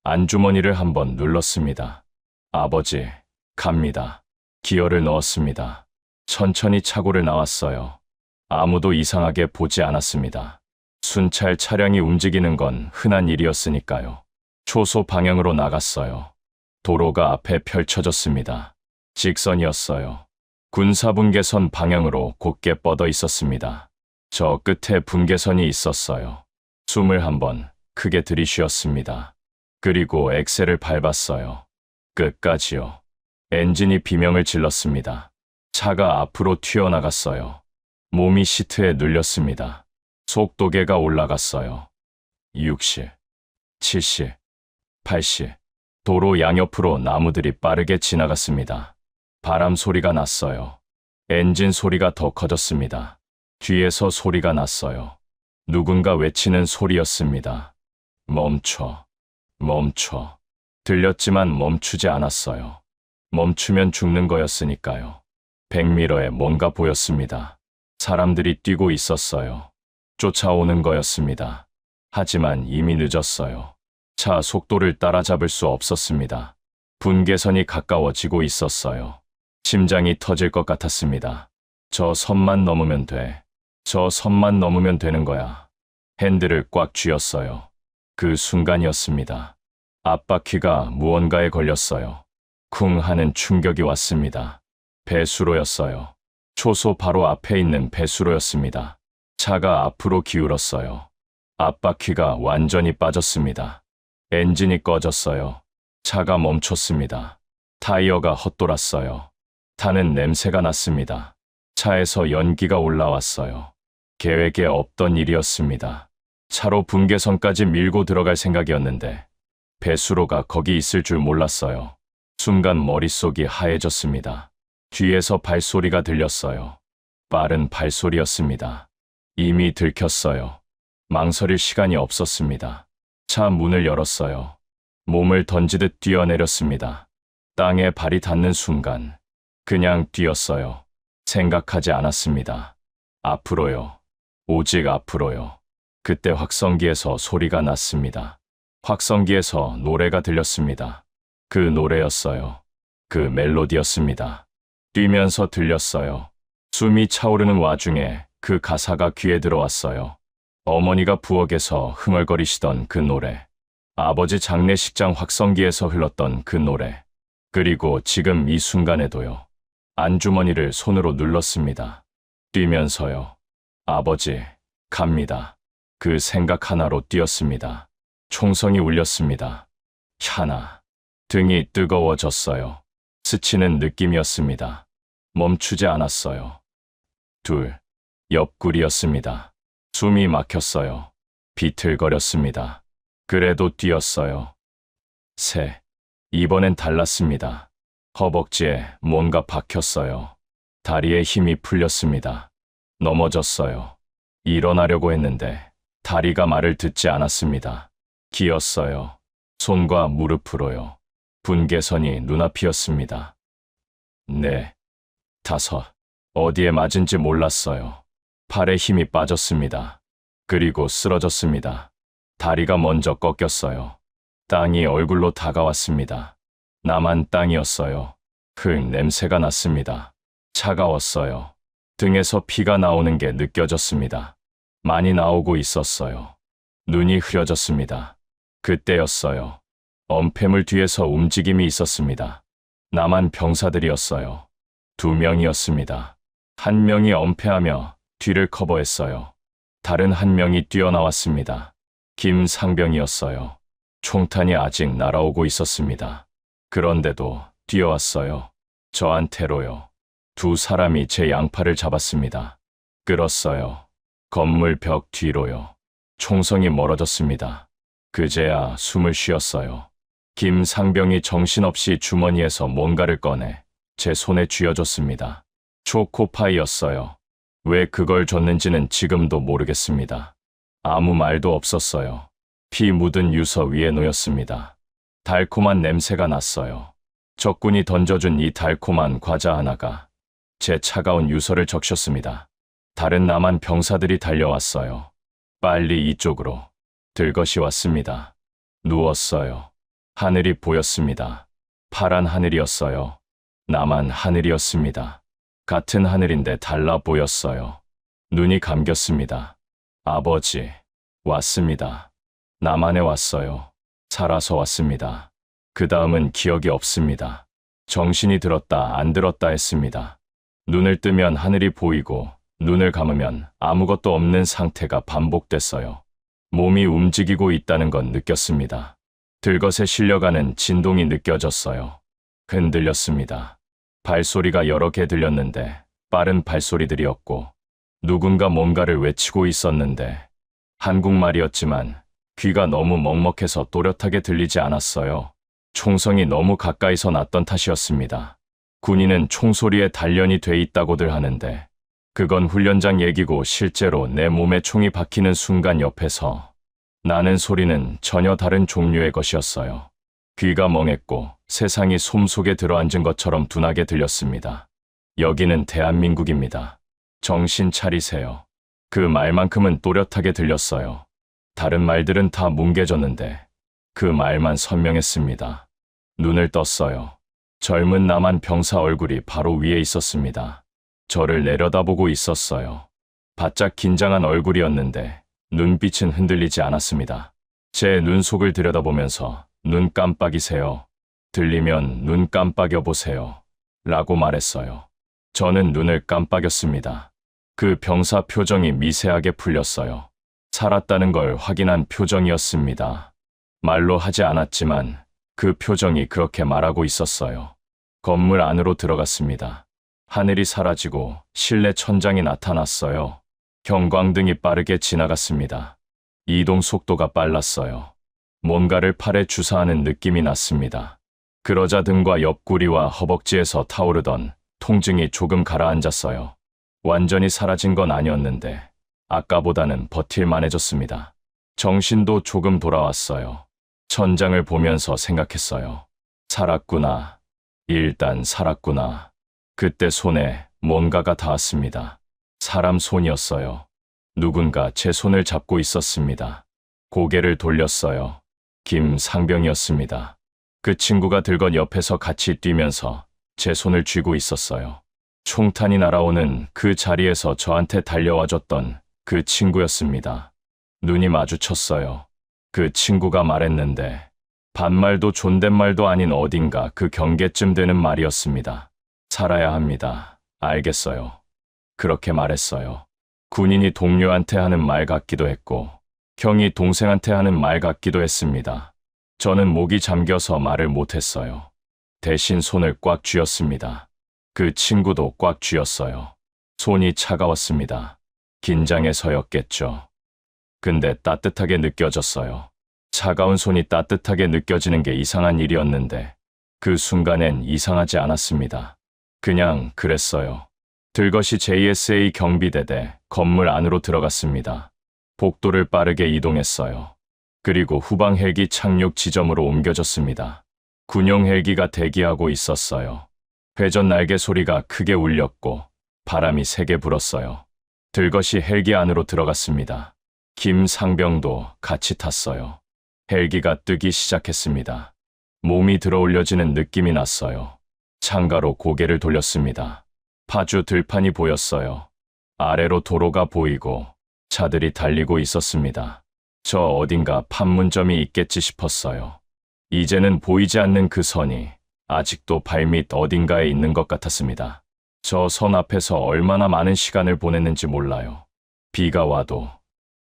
안주머니를 한번 눌렀습니다. 아버지, 갑니다. 기어를 넣었습니다. 천천히 차고를 나왔어요. 아무도 이상하게 보지 않았습니다. 순찰 차량이 움직이는 건 흔한 일이었으니까요. 초소 방향으로 나갔어요. 도로가 앞에 펼쳐졌습니다. 직선이었어요. 군사분계선 방향으로 곧게 뻗어 있었습니다. 저 끝에 분계선이 있었어요. 숨을 한번 크게 들이쉬었습니다. 그리고 엑셀을 밟았어요. 끝까지요. 엔진이 비명을 질렀습니다. 차가 앞으로 튀어나갔어요. 몸이 시트에 눌렸습니다. 속도계가 올라갔어요. 60, 70, 80. 도로 양옆으로 나무들이 빠르게 지나갔습니다. 바람 소리가 났어요. 엔진 소리가 더 커졌습니다. 뒤에서 소리가 났어요. 누군가 외치는 소리였습니다. 멈춰, 멈춰. 들렸지만 멈추지 않았어요. 멈추면 죽는 거였으니까요. 100m에 뭔가 보였습니다. 사람들이 뛰고 있었어요. 쫓아오는 거였습니다. 하지만 이미 늦었어요. 차 속도를 따라잡을 수 없었습니다. 분계선이 가까워지고 있었어요. 심장이 터질 것 같았습니다. 저 선만 넘으면 돼. 저 선만 넘으면 되는 거야. 핸들을 꽉 쥐었어요. 그 순간이었습니다. 앞바퀴가 무언가에 걸렸어요. 쿵 하는 충격이 왔습니다. 배수로였어요. 초소 바로 앞에 있는 배수로였습니다. 차가 앞으로 기울었어요. 앞바퀴가 완전히 빠졌습니다. 엔진이 꺼졌어요. 차가 멈췄습니다. 타이어가 헛돌았어요. 타는 냄새가 났습니다. 차에서 연기가 올라왔어요. 계획에 없던 일이었습니다. 차로 분계선까지 밀고 들어갈 생각이었는데 배수로가 거기 있을 줄 몰랐어요. 순간 머릿속이 하얘졌습니다. 뒤에서 발소리가 들렸어요. 빠른 발소리였습니다. 이미 들켰어요. 망설일 시간이 없었습니다. 차 문을 열었어요. 몸을 던지듯 뛰어내렸습니다. 땅에 발이 닿는 순간 그냥 뛰었어요. 생각하지 않았습니다. 앞으로요. 오직 앞으로요. 그때 확성기에서 소리가 났습니다. 확성기에서 노래가 들렸습니다. 그 노래였어요. 그 멜로디였습니다. 뛰면서 들렸어요. 숨이 차오르는 와중에 그 가사가 귀에 들어왔어요. 어머니가 부엌에서 흥얼거리시던 그 노래. 아버지 장례식장 확성기에서 흘렀던 그 노래. 그리고 지금 이 순간에도요. 안주머니를 손으로 눌렀습니다. 뛰면서요. 아버지, 갑니다. 그 생각 하나로 뛰었습니다. 총성이 울렸습니다. 하나. 등이 뜨거워졌어요. 스치는 느낌이었습니다. 멈추지 않았어요. 둘. 옆구리였습니다. 숨이 막혔어요. 비틀거렸습니다. 그래도 뛰었어요. 셋. 이번엔 달랐습니다. 허벅지에 뭔가 박혔어요. 다리에 힘이 풀렸습니다. 넘어졌어요. 일어나려고 했는데 다리가 말을 듣지 않았습니다. 기었어요. 손과 무릎으로요. 분계선이 눈앞이었습니다. 네. 다섯. 어디에 맞은지 몰랐어요. 팔에 힘이 빠졌습니다. 그리고 쓰러졌습니다. 다리가 먼저 꺾였어요. 땅이 얼굴로 다가왔습니다. 나만 땅이었어요. 흙 냄새가 났습니다. 차가웠어요. 등에서 피가 나오는 게 느껴졌습니다. 많이 나오고 있었어요. 눈이 흐려졌습니다. 그때였어요. 엄폐물 뒤에서 움직임이 있었습니다. 남한 병사들이었어요. 2명이었습니다. 한 명이 엄폐하며 뒤를 커버했어요. 다른 한 명이 뛰어나왔습니다. 김상병이었어요. 총탄이 아직 날아오고 있었습니다. 그런데도 뛰어왔어요. 저한테로요. 두 사람이 제 양팔을 잡았습니다. 끌었어요. 건물 벽 뒤로요. 총성이 멀어졌습니다. 그제야 숨을 쉬었어요. 김상병이 정신없이 주머니에서 뭔가를 꺼내 제 손에 쥐어줬습니다. 초코파이였어요. 왜 그걸 줬는지는 지금도 모르겠습니다. 아무 말도 없었어요. 피 묻은 유서 위에 놓였습니다. 달콤한 냄새가 났어요. 적군이 던져준 이 달콤한 과자 하나가 제 차가운 유서를 적셨습니다. 다른 남한 병사들이 달려왔어요. 빨리 이쪽으로. 들것이 왔습니다. 누웠어요. 하늘이 보였습니다. 파란 하늘이었어요. 남한 하늘이었습니다. 같은 하늘인데 달라 보였어요. 눈이 감겼습니다. 아버지, 왔습니다. 남한에 왔어요. 살아서 왔습니다. 그 다음은 기억이 없습니다. 정신이 들었다 안 들었다 했습니다. 눈을 뜨면 하늘이 보이고 눈을 감으면 아무것도 없는 상태가 반복됐어요. 몸이 움직이고 있다는 건 느꼈습니다. 들것에 실려가는 진동이 느껴졌어요. 흔들렸습니다. 발소리가 여러 개 들렸는데 빠른 발소리들이었고 누군가 뭔가를 외치고 있었는데 한국말이었지만 귀가 너무 먹먹해서 또렷하게 들리지 않았어요. 총성이 너무 가까이서 났던 탓이었습니다. 군인은 총소리에 단련이 돼 있다고들 하는데 그건 훈련장 얘기고 실제로 내 몸에 총이 박히는 순간 옆에서 나는 소리는 전혀 다른 종류의 것이었어요. 귀가 멍했고 세상이 솜속에 들어앉은 것처럼 둔하게 들렸습니다. 여기는 대한민국입니다. 정신 차리세요. 그 말만큼은 또렷하게 들렸어요. 다른 말들은 다 뭉개졌는데 그 말만 선명했습니다. 눈을 떴어요. 젊은 남한 병사 얼굴이 바로 위에 있었습니다. 저를 내려다보고 있었어요. 바짝 긴장한 얼굴이었는데 눈빛은 흔들리지 않았습니다. 제 눈속을 들여다보면서 눈 깜빡이세요. 들리면 눈 깜빡여 보세요. 라고 말했어요. 저는 눈을 깜빡였습니다. 그 병사 표정이 미세하게 풀렸어요. 살았다는 걸 확인한 표정이었습니다. 말로 하지 않았지만 그 표정이 그렇게 말하고 있었어요. 건물 안으로 들어갔습니다. 하늘이 사라지고 실내 천장이 나타났어요. 형광등이 빠르게 지나갔습니다. 이동 속도가 빨랐어요. 뭔가를 팔에 주사하는 느낌이 났습니다. 그러자 등과 옆구리와 허벅지에서 타오르던 통증이 조금 가라앉았어요. 완전히 사라진 건 아니었는데 아까보다는 버틸만해졌습니다. 정신도 조금 돌아왔어요. 천장을 보면서 생각했어요. 살았구나. 일단 살았구나. 그때 손에 뭔가가 닿았습니다. 사람 손이었어요. 누군가 제 손을 잡고 있었습니다. 고개를 돌렸어요. 김상병이었습니다. 그 친구가 들건 옆에서 같이 뛰면서 제 손을 쥐고 있었어요. 총탄이 날아오는 그 자리에서 저한테 달려와줬던 그 친구였습니다. 눈이 마주쳤어요. 그 친구가 말했는데 반말도 존댓말도 아닌 어딘가 그 경계쯤 되는 말이었습니다. 살아야 합니다. 알겠어요. 그렇게 말했어요. 군인이 동료한테 하는 말 같기도 했고 형이 동생한테 하는 말 같기도 했습니다. 저는 목이 잠겨서 말을 못했어요. 대신 손을 꽉 쥐었습니다. 그 친구도 꽉 쥐었어요. 손이 차가웠습니다. 긴장해서였겠죠. 근데 따뜻하게 느껴졌어요. 차가운 손이 따뜻하게 느껴지는 게 이상한 일이었는데 그 순간엔 이상하지 않았습니다. 그냥 그랬어요. 들것이 JSA 경비대대 건물 안으로 들어갔습니다. 복도를 빠르게 이동했어요. 그리고 후방 헬기 착륙 지점으로 옮겨졌습니다. 군용 헬기가 대기하고 있었어요. 회전 날개 소리가 크게 울렸고 바람이 세게 불었어요. 들것이 헬기 안으로 들어갔습니다. 김상병도 같이 탔어요. 헬기가 뜨기 시작했습니다. 몸이 들어올려지는 느낌이 났어요. 창가로 고개를 돌렸습니다. 파주 들판이 보였어요. 아래로 도로가 보이고 차들이 달리고 있었습니다. 저 어딘가 판문점이 있겠지 싶었어요. 이제는 보이지 않는 그 선이 아직도 발밑 어딘가에 있는 것 같았습니다. 저 선 앞에서 얼마나 많은 시간을 보냈는지 몰라요. 비가 와도,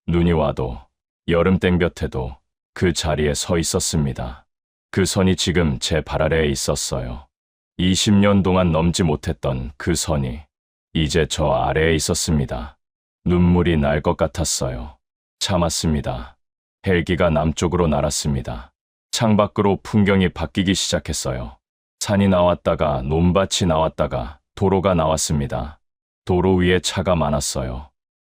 눈이 와도, 여름 땡볕에도 그 자리에 서 있었습니다. 그 선이 지금 제 발 아래에 있었어요. 20년 동안 넘지 못했던 그 선이 이제 저 아래에 있었습니다. 눈물이 날 것 같았어요. 참았습니다. 헬기가 남쪽으로 날았습니다. 창밖으로 풍경이 바뀌기 시작했어요. 산이 나왔다가 논밭이 나왔다가 도로가 나왔습니다. 도로 위에 차가 많았어요.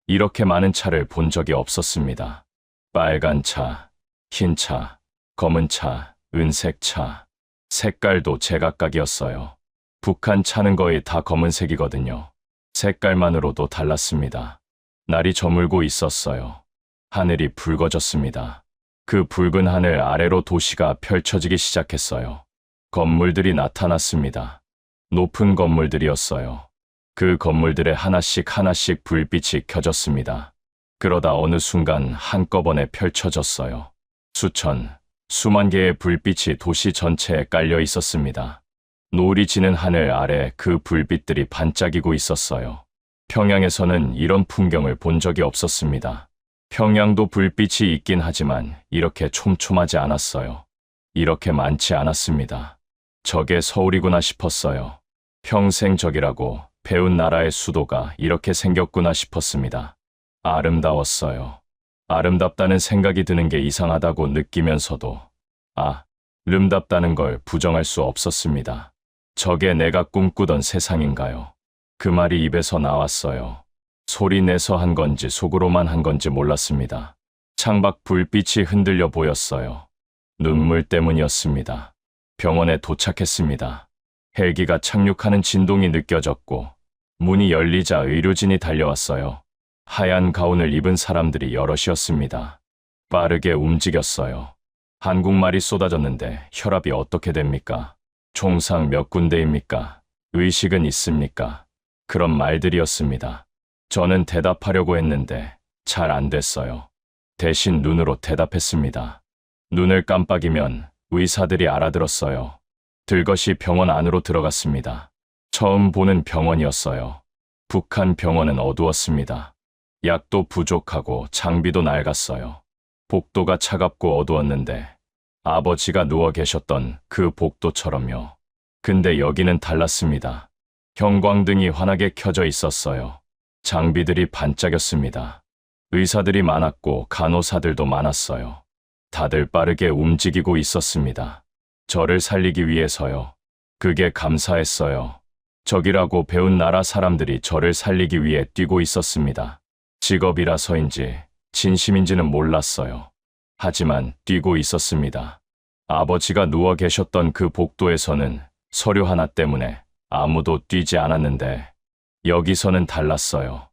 이렇게 많은 차를 본 적이 없었습니다. 빨간 차, 흰 차, 검은 차, 은색 차. 색깔도 제각각이었어요. 북한 차는 거의 다 검은색이거든요. 색깔만으로도 달랐습니다. 날이 저물고 있었어요. 하늘이 붉어졌습니다. 그 붉은 하늘 아래로 도시가 펼쳐지기 시작했어요. 건물들이 나타났습니다. 높은 건물들이었어요. 그 건물들에 하나씩 하나씩 불빛이 켜졌습니다. 그러다 어느 순간 한꺼번에 펼쳐졌어요. 수만 개의 불빛이 도시 전체에 깔려 있었습니다. 노을이 지는 하늘 아래 그 불빛들이 반짝이고 있었어요. 평양에서는 이런 풍경을 본 적이 없었습니다. 평양도 불빛이 있긴 하지만 이렇게 촘촘하지 않았어요. 이렇게 많지 않았습니다. 저게 서울이구나 싶었어요. 평생 저기라고 배운 나라의 수도가 이렇게 생겼구나 싶었습니다. 아름다웠어요. 아름답다는 생각이 드는 게 이상하다고 느끼면서도 아름답다는 걸 부정할 수 없었습니다. 저게 내가 꿈꾸던 세상인가요? 그 말이 입에서 나왔어요. 소리 내서 한 건지 속으로만 한 건지 몰랐습니다. 창밖 불빛이 흔들려 보였어요. 눈물 때문이었습니다. 병원에 도착했습니다. 헬기가 착륙하는 진동이 느껴졌고 문이 열리자 의료진이 달려왔어요. 하얀 가운을 입은 사람들이 여럿이었습니다. 빠르게 움직였어요. 한국말이 쏟아졌는데 혈압이 어떻게 됩니까? 총상 몇 군데입니까? 의식은 있습니까? 그런 말들이었습니다. 저는 대답하려고 했는데 잘 안 됐어요. 대신 눈으로 대답했습니다. 눈을 깜빡이면 의사들이 알아들었어요. 들것이 병원 안으로 들어갔습니다. 처음 보는 병원이었어요. 북한 병원은 어두웠습니다. 약도 부족하고 장비도 낡았어요. 복도가 차갑고 어두웠는데 아버지가 누워 계셨던 그 복도처럼요. 근데 여기는 달랐습니다. 형광등이 환하게 켜져 있었어요. 장비들이 반짝였습니다. 의사들이 많았고 간호사들도 많았어요. 다들 빠르게 움직이고 있었습니다. 저를 살리기 위해서요. 그게 감사했어요. 적이라고 배운 나라 사람들이 저를 살리기 위해 뛰고 있었습니다. 직업이라서인지 진심인지는 몰랐어요. 하지만 뛰고 있었습니다. 아버지가 누워 계셨던 그 복도에서는 서류 하나 때문에 아무도 뛰지 않았는데 여기서는 달랐어요.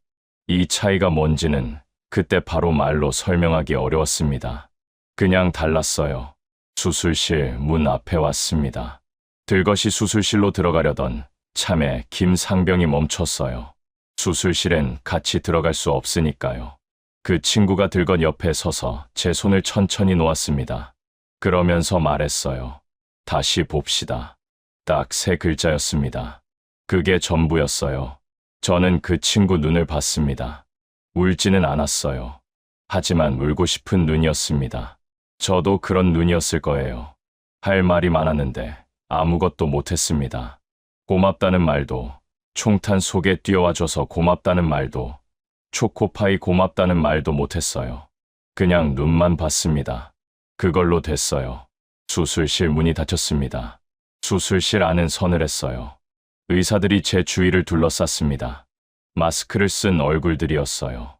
이 차이가 뭔지는 그때 바로 말로 설명하기 어려웠습니다. 그냥 달랐어요. 수술실 문 앞에 왔습니다. 들것이 수술실로 들어가려던 참에 김상병이 멈췄어요. 수술실엔 같이 들어갈 수 없으니까요. 그 친구가 들것 옆에 서서 제 손을 천천히 놓았습니다. 그러면서 말했어요. 다시 봅시다. 딱 3글자였습니다. 그게 전부였어요. 저는 그 친구 눈을 봤습니다. 울지는 않았어요. 하지만 울고 싶은 눈이었습니다. 저도 그런 눈이었을 거예요. 할 말이 많았는데 아무것도 못했습니다. 고맙다는 말도, 총탄 속에 뛰어와줘서 고맙다는 말도, 초코파이 고맙다는 말도 못했어요. 그냥 눈만 봤습니다. 그걸로 됐어요. 수술실 문이 닫혔습니다. 수술실 안은 서늘했어요. 의사들이 제 주위를 둘러쌌습니다. 마스크를 쓴 얼굴들이었어요.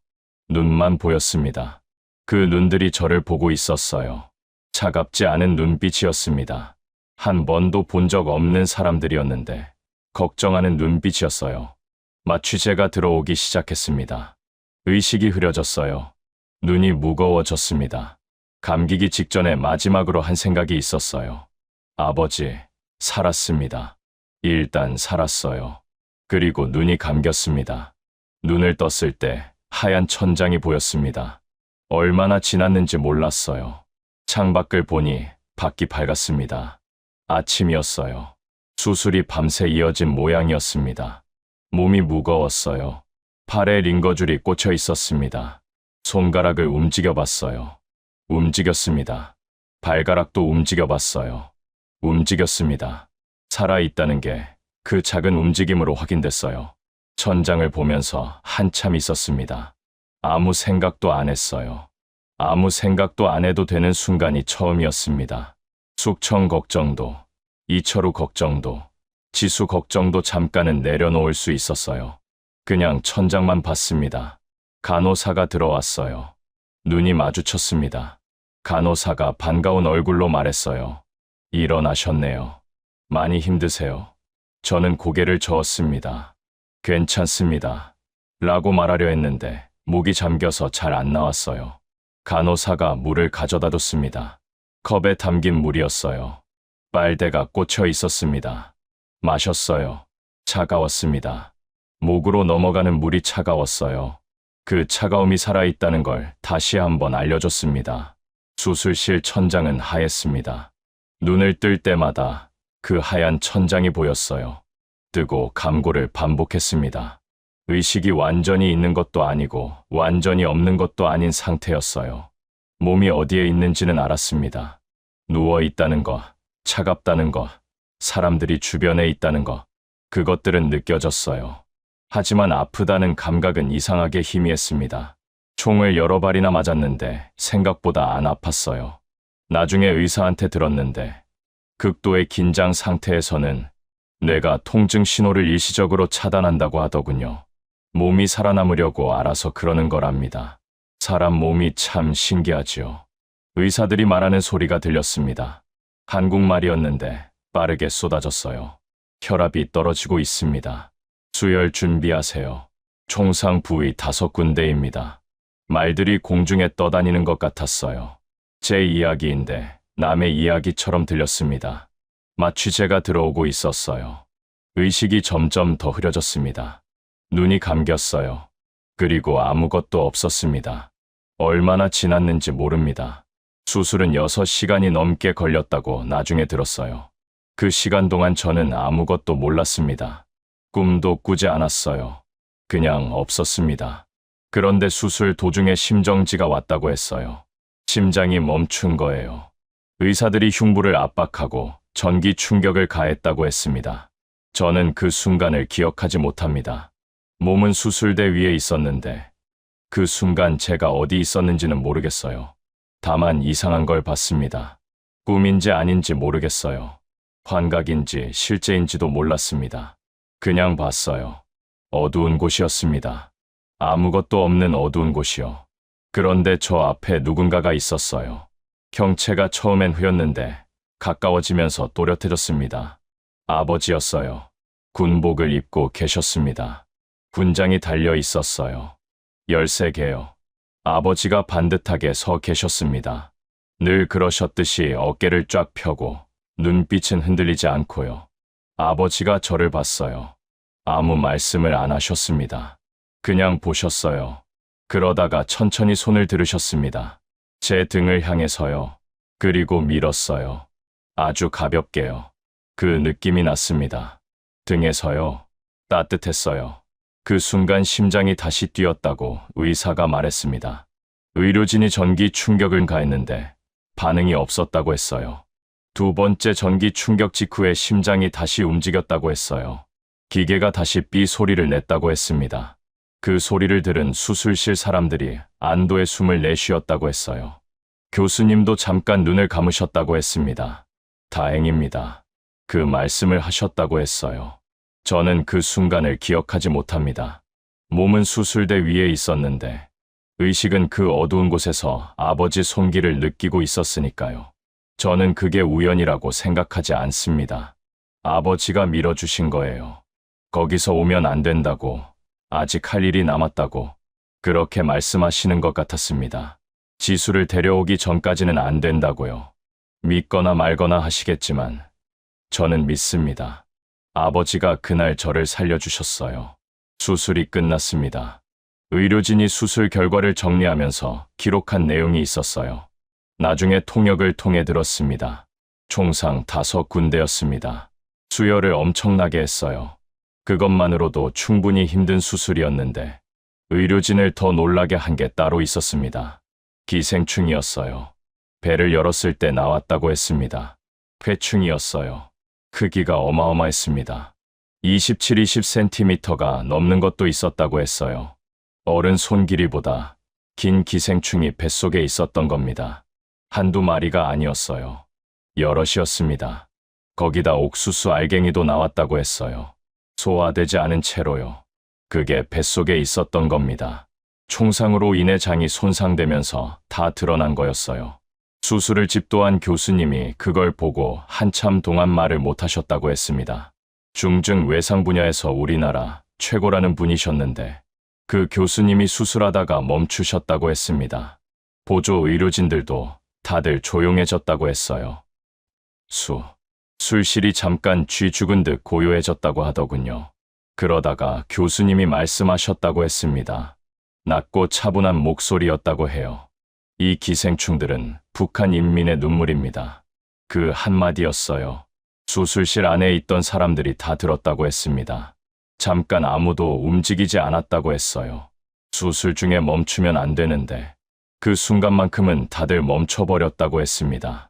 눈만 보였습니다. 그 눈들이 저를 보고 있었어요. 차갑지 않은 눈빛이었습니다. 한 번도 본 적 없는 사람들이었는데 걱정하는 눈빛이었어요. 마취제가 들어오기 시작했습니다. 의식이 흐려졌어요. 눈이 무거워졌습니다. 감기기 직전에 마지막으로 한 생각이 있었어요. 아버지, 살았습니다. 일단 살았어요. 그리고 눈이 감겼습니다. 눈을 떴을 때 하얀 천장이 보였습니다. 얼마나 지났는지 몰랐어요. 창밖을 보니 밖이 밝았습니다. 아침이었어요. 수술이 밤새 이어진 모양이었습니다. 몸이 무거웠어요. 팔에 링거줄이 꽂혀 있었습니다. 손가락을 움직여 봤어요. 움직였습니다. 발가락도 움직여 봤어요. 움직였습니다. 살아있다는 게 그 작은 움직임으로 확인됐어요. 천장을 보면서 한참 있었습니다. 아무 생각도 안 했어요. 아무 생각도 안 해도 되는 순간이 처음이었습니다. 숙청 걱정도, 이철우 걱정도, 지수 걱정도 잠깐은 내려놓을 수 있었어요. 그냥 천장만 봤습니다. 간호사가 들어왔어요. 눈이 마주쳤습니다. 간호사가 반가운 얼굴로 말했어요. 일어나셨네요. 많이 힘드세요. 저는 고개를 저었습니다. 괜찮습니다. 라고 말하려 했는데 목이 잠겨서 잘 안 나왔어요. 간호사가 물을 가져다 줬습니다. 컵에 담긴 물이었어요. 빨대가 꽂혀 있었습니다. 마셨어요. 차가웠습니다. 목으로 넘어가는 물이 차가웠어요. 그 차가움이 살아있다는 걸 다시 한번 알려줬습니다. 수술실 천장은 하였습니다. 눈을 뜰 때마다 그 하얀 천장이 보였어요. 뜨고 감고를 반복했습니다. 의식이 완전히 있는 것도 아니고 완전히 없는 것도 아닌 상태였어요. 몸이 어디에 있는지는 알았습니다. 누워 있다는 거, 차갑다는 거, 사람들이 주변에 있다는 거, 그것들은 느껴졌어요. 하지만 아프다는 감각은 이상하게 희미했습니다. 총을 여러 발이나 맞았는데 생각보다 안 아팠어요. 나중에 의사한테 들었는데 극도의 긴장 상태에서는 뇌가 통증 신호를 일시적으로 차단한다고 하더군요. 몸이 살아남으려고 알아서 그러는 거랍니다. 사람 몸이 참 신기하지요. 의사들이 말하는 소리가 들렸습니다. 한국말이었는데 빠르게 쏟아졌어요. 혈압이 떨어지고 있습니다. 수혈 준비하세요. 총상 부위 5군데입니다. 말들이 공중에 떠다니는 것 같았어요. 제 이야기인데 남의 이야기처럼 들렸습니다. 마치 제가 들어오고 있었어요. 의식이 점점 더 흐려졌습니다. 눈이 감겼어요. 그리고 아무것도 없었습니다. 얼마나 지났는지 모릅니다. 수술은 6시간이 넘게 걸렸다고 나중에 들었어요. 그 시간 동안 저는 아무것도 몰랐습니다. 꿈도 꾸지 않았어요. 그냥 없었습니다. 그런데 수술 도중에 심정지가 왔다고 했어요. 심장이 멈춘 거예요. 의사들이 흉부를 압박하고 전기 충격을 가했다고 했습니다. 저는 그 순간을 기억하지 못합니다. 몸은 수술대 위에 있었는데 그 순간 제가 어디 있었는지는 모르겠어요. 다만 이상한 걸 봤습니다. 꿈인지 아닌지 모르겠어요. 환각인지 실제인지도 몰랐습니다. 그냥 봤어요. 어두운 곳이었습니다. 아무것도 없는 어두운 곳이요. 그런데 저 앞에 누군가가 있었어요. 형체가 처음엔 흐렸는데 가까워지면서 또렷해졌습니다. 아버지였어요. 군복을 입고 계셨습니다. 군장이 달려 있었어요. 13개요. 아버지가 반듯하게 서 계셨습니다. 늘 그러셨듯이 어깨를 쫙 펴고 눈빛은 흔들리지 않고요. 아버지가 저를 봤어요. 아무 말씀을 안 하셨습니다. 그냥 보셨어요. 그러다가 천천히 손을 들으셨습니다. 제 등을 향해서요. 그리고 밀었어요. 아주 가볍게요. 그 느낌이 났습니다. 등에서요. 따뜻했어요. 그 순간 심장이 다시 뛰었다고 의사가 말했습니다. 의료진이 전기 충격을 가했는데 반응이 없었다고 했어요. 2번째 전기 충격 직후에 심장이 다시 움직였다고 했어요. 기계가 다시 삐 소리를 냈다고 했습니다. 그 소리를 들은 수술실 사람들이 안도의 숨을 내쉬었다고 했어요. 교수님도 잠깐 눈을 감으셨다고 했습니다. 다행입니다. 그 말씀을 하셨다고 했어요. 저는 그 순간을 기억하지 못합니다. 몸은 수술대 위에 있었는데 의식은 그 어두운 곳에서 아버지 손길을 느끼고 있었으니까요. 저는 그게 우연이라고 생각하지 않습니다. 아버지가 밀어주신 거예요. 거기서 오면 안 된다고, 아직 할 일이 남았다고 그렇게 말씀하시는 것 같았습니다. 지수를 데려오기 전까지는 안 된다고요. 믿거나 말거나 하시겠지만 저는 믿습니다. 아버지가 그날 저를 살려주셨어요. 수술이 끝났습니다. 의료진이 수술 결과를 정리하면서 기록한 내용이 있었어요. 나중에 통역을 통해 들었습니다. 총상 5군데였습니다. 수혈을 엄청나게 했어요. 그것만으로도 충분히 힘든 수술이었는데 의료진을 더 놀라게 한 게 따로 있었습니다. 기생충이었어요. 배를 열었을 때 나왔다고 했습니다. 폐충이었어요. 크기가 어마어마했습니다. 27-20cm가 넘는 것도 있었다고 했어요. 어른 손 길이보다 긴 기생충이 뱃속에 있었던 겁니다. 한두 마리가 아니었어요. 여럿이었습니다. 거기다 옥수수 알갱이도 나왔다고 했어요. 소화되지 않은 채로요. 그게 뱃속에 있었던 겁니다. 총상으로 인해 장이 손상되면서 다 드러난 거였어요. 수술을 집도한 교수님이 그걸 보고 한참 동안 말을 못하셨다고 했습니다. 중증 외상 분야에서 우리나라 최고라는 분이셨는데 그 교수님이 수술하다가 멈추셨다고 했습니다. 보조 의료진들도 다들 조용해졌다고 했어요. 술실이 잠깐 쥐 죽은 듯 고요해졌다고 하더군요. 그러다가 교수님이 말씀하셨다고 했습니다. 낮고 차분한 목소리였다고 해요. 이 기생충들은 북한 인민의 눈물입니다. 그 한마디였어요. 수술실 안에 있던 사람들이 다 들었다고 했습니다. 잠깐 아무도 움직이지 않았다고 했어요. 수술 중에 멈추면 안 되는데 그 순간만큼은 다들 멈춰버렸다고 했습니다.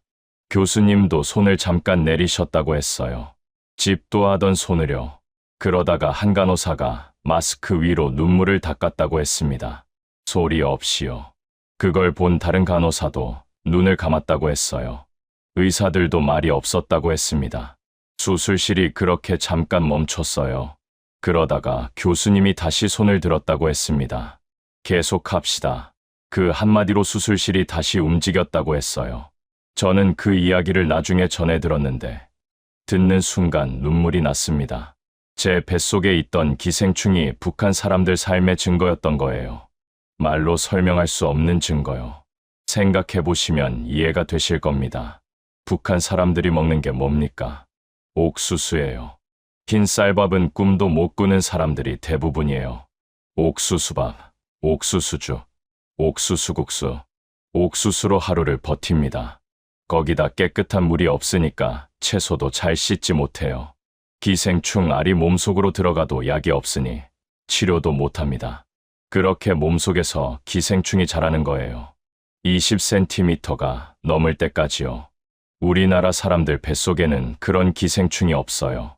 교수님도 손을 잠깐 내리셨다고 했어요. 집도하던 손을요. 그러다가 한 간호사가 마스크 위로 눈물을 닦았다고 했습니다. 소리 없이요. 그걸 본 다른 간호사도 눈을 감았다고 했어요. 의사들도 말이 없었다고 했습니다. 수술실이 그렇게 잠깐 멈췄어요. 그러다가 교수님이 다시 손을 들었다고 했습니다. 계속합시다. 그 한마디로 수술실이 다시 움직였다고 했어요. 저는 그 이야기를 나중에 전해 들었는데 듣는 순간 눈물이 났습니다. 제 뱃속에 있던 기생충이 북한 사람들 삶의 증거였던 거예요. 말로 설명할 수 없는 증거요. 생각해 보시면 이해가 되실 겁니다. 북한 사람들이 먹는 게 뭡니까? 옥수수예요. 흰 쌀밥은 꿈도 못 꾸는 사람들이 대부분이에요. 옥수수밥, 옥수수죽, 옥수수국수, 옥수수로 하루를 버팁니다. 거기다 깨끗한 물이 없으니까 채소도 잘 씻지 못해요. 기생충 알이 몸속으로 들어가도 약이 없으니 치료도 못합니다. 그렇게 몸속에서 기생충이 자라는 거예요. 20cm가 넘을 때까지요. 우리나라 사람들 뱃속에는 그런 기생충이 없어요.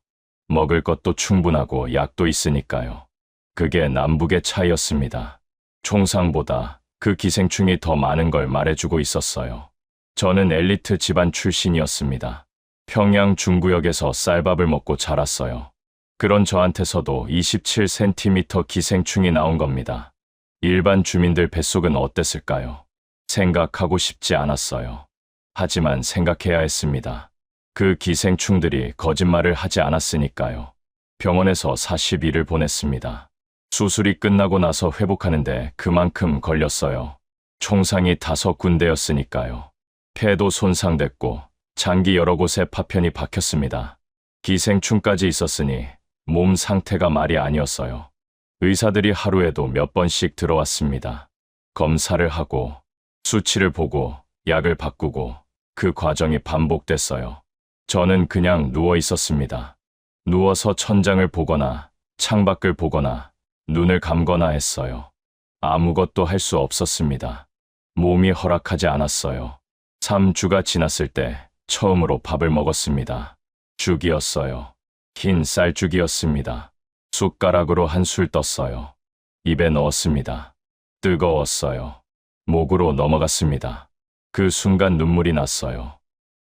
먹을 것도 충분하고 약도 있으니까요. 그게 남북의 차이였습니다. 총상보다 그 기생충이 더 많은 걸 말해주고 있었어요. 저는 엘리트 집안 출신이었습니다. 평양 중구역에서 쌀밥을 먹고 자랐어요. 그런 저한테서도 27cm 기생충이 나온 겁니다. 일반 주민들 뱃속은 어땠을까요? 생각하고 싶지 않았어요. 하지만 생각해야 했습니다. 그 기생충들이 거짓말을 하지 않았으니까요. 병원에서 40일을 보냈습니다. 수술이 끝나고 나서 회복하는데 그만큼 걸렸어요. 총상이 5군데였으니까요. 폐도 손상됐고 장기 여러 곳에 파편이 박혔습니다. 기생충까지 있었으니 몸 상태가 말이 아니었어요. 의사들이 하루에도 몇 번씩 들어왔습니다. 검사를 하고 수치를 보고 약을 바꾸고 그 과정이 반복됐어요. 저는 그냥 누워 있었습니다. 누워서 천장을 보거나 창밖을 보거나 눈을 감거나 했어요. 아무것도 할 수 없었습니다. 몸이 허락하지 않았어요. 3주가 지났을 때 처음으로 밥을 먹었습니다. 죽이었어요. 흰 쌀죽이었습니다. 숟가락으로 한 술 떴어요. 입에 넣었습니다. 뜨거웠어요. 목으로 넘어갔습니다. 그 순간 눈물이 났어요.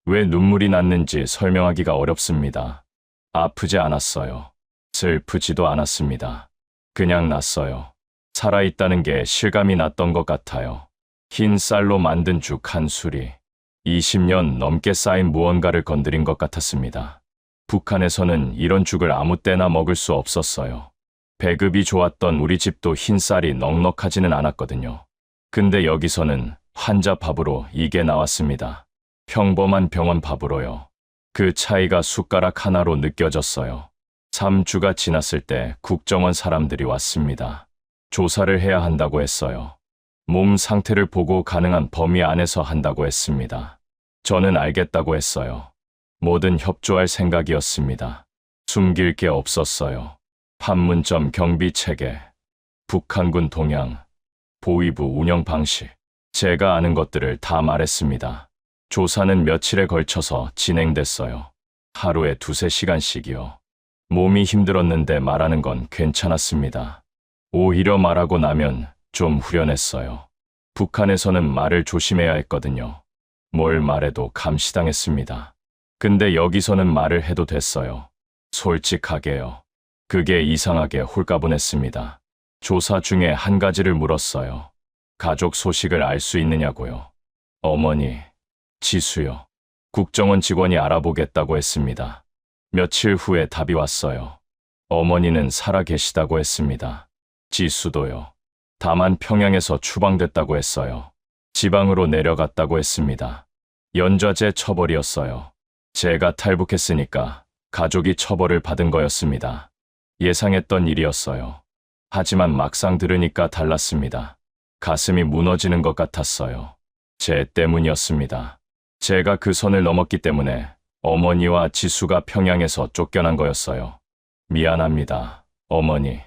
왜 눈물이 났는지 설명하기가 어렵습니다. 아프지 않았어요. 슬프지도 않았습니다. 그냥 났어요. 살아있다는 게 실감이 났던 것 같아요. 흰 쌀로 만든 죽 한 술이 20년 넘게 쌓인 무언가를 건드린 것 같았습니다. 북한에서는 이런 죽을 아무 때나 먹을 수 없었어요. 배급이 좋았던 우리 집도 흰 쌀이 넉넉하지는 않았거든요. 근데 여기서는 환자 밥으로 이게 나왔습니다. 평범한 병원 밥으로요. 그 차이가 숟가락 하나로 느껴졌어요. 3주가 지났을 때 국정원 사람들이 왔습니다. 조사를 해야 한다고 했어요. 몸 상태를 보고 가능한 범위 안에서 한다고 했습니다. 저는 알겠다고 했어요. 뭐든 협조할 생각이었습니다. 숨길 게 없었어요. 판문점 경비 체계, 북한군 동향, 보위부 운영 방식, 제가 아는 것들을 다 말했습니다. 조사는 며칠에 걸쳐서 진행됐어요. 하루에 2~3시간씩이요. 몸이 힘들었는데 말하는 건 괜찮았습니다. 오히려 말하고 나면 좀 후련했어요. 북한에서는 말을 조심해야 했거든요. 뭘 말해도 감시당했습니다. 근데 여기서는 말을 해도 됐어요. 솔직하게요. 그게 이상하게 홀가분했습니다. 조사 중에 한 가지를 물었어요. 가족 소식을 알 수 있느냐고요. 어머니, 지수요. 국정원 직원이 알아보겠다고 했습니다. 며칠 후에 답이 왔어요. 어머니는 살아 계시다고 했습니다. 지수도요. 다만 평양에서 추방됐다고 했어요. 지방으로 내려갔다고 했습니다. 연좌제 처벌이었어요. 제가 탈북했으니까 가족이 처벌을 받은 거였습니다. 예상했던 일이었어요. 하지만 막상 들으니까 달랐습니다. 가슴이 무너지는 것 같았어요. 제 때문이었습니다. 제가 그 선을 넘었기 때문에 어머니와 지수가 평양에서 쫓겨난 거였어요. 미안합니다, 어머니.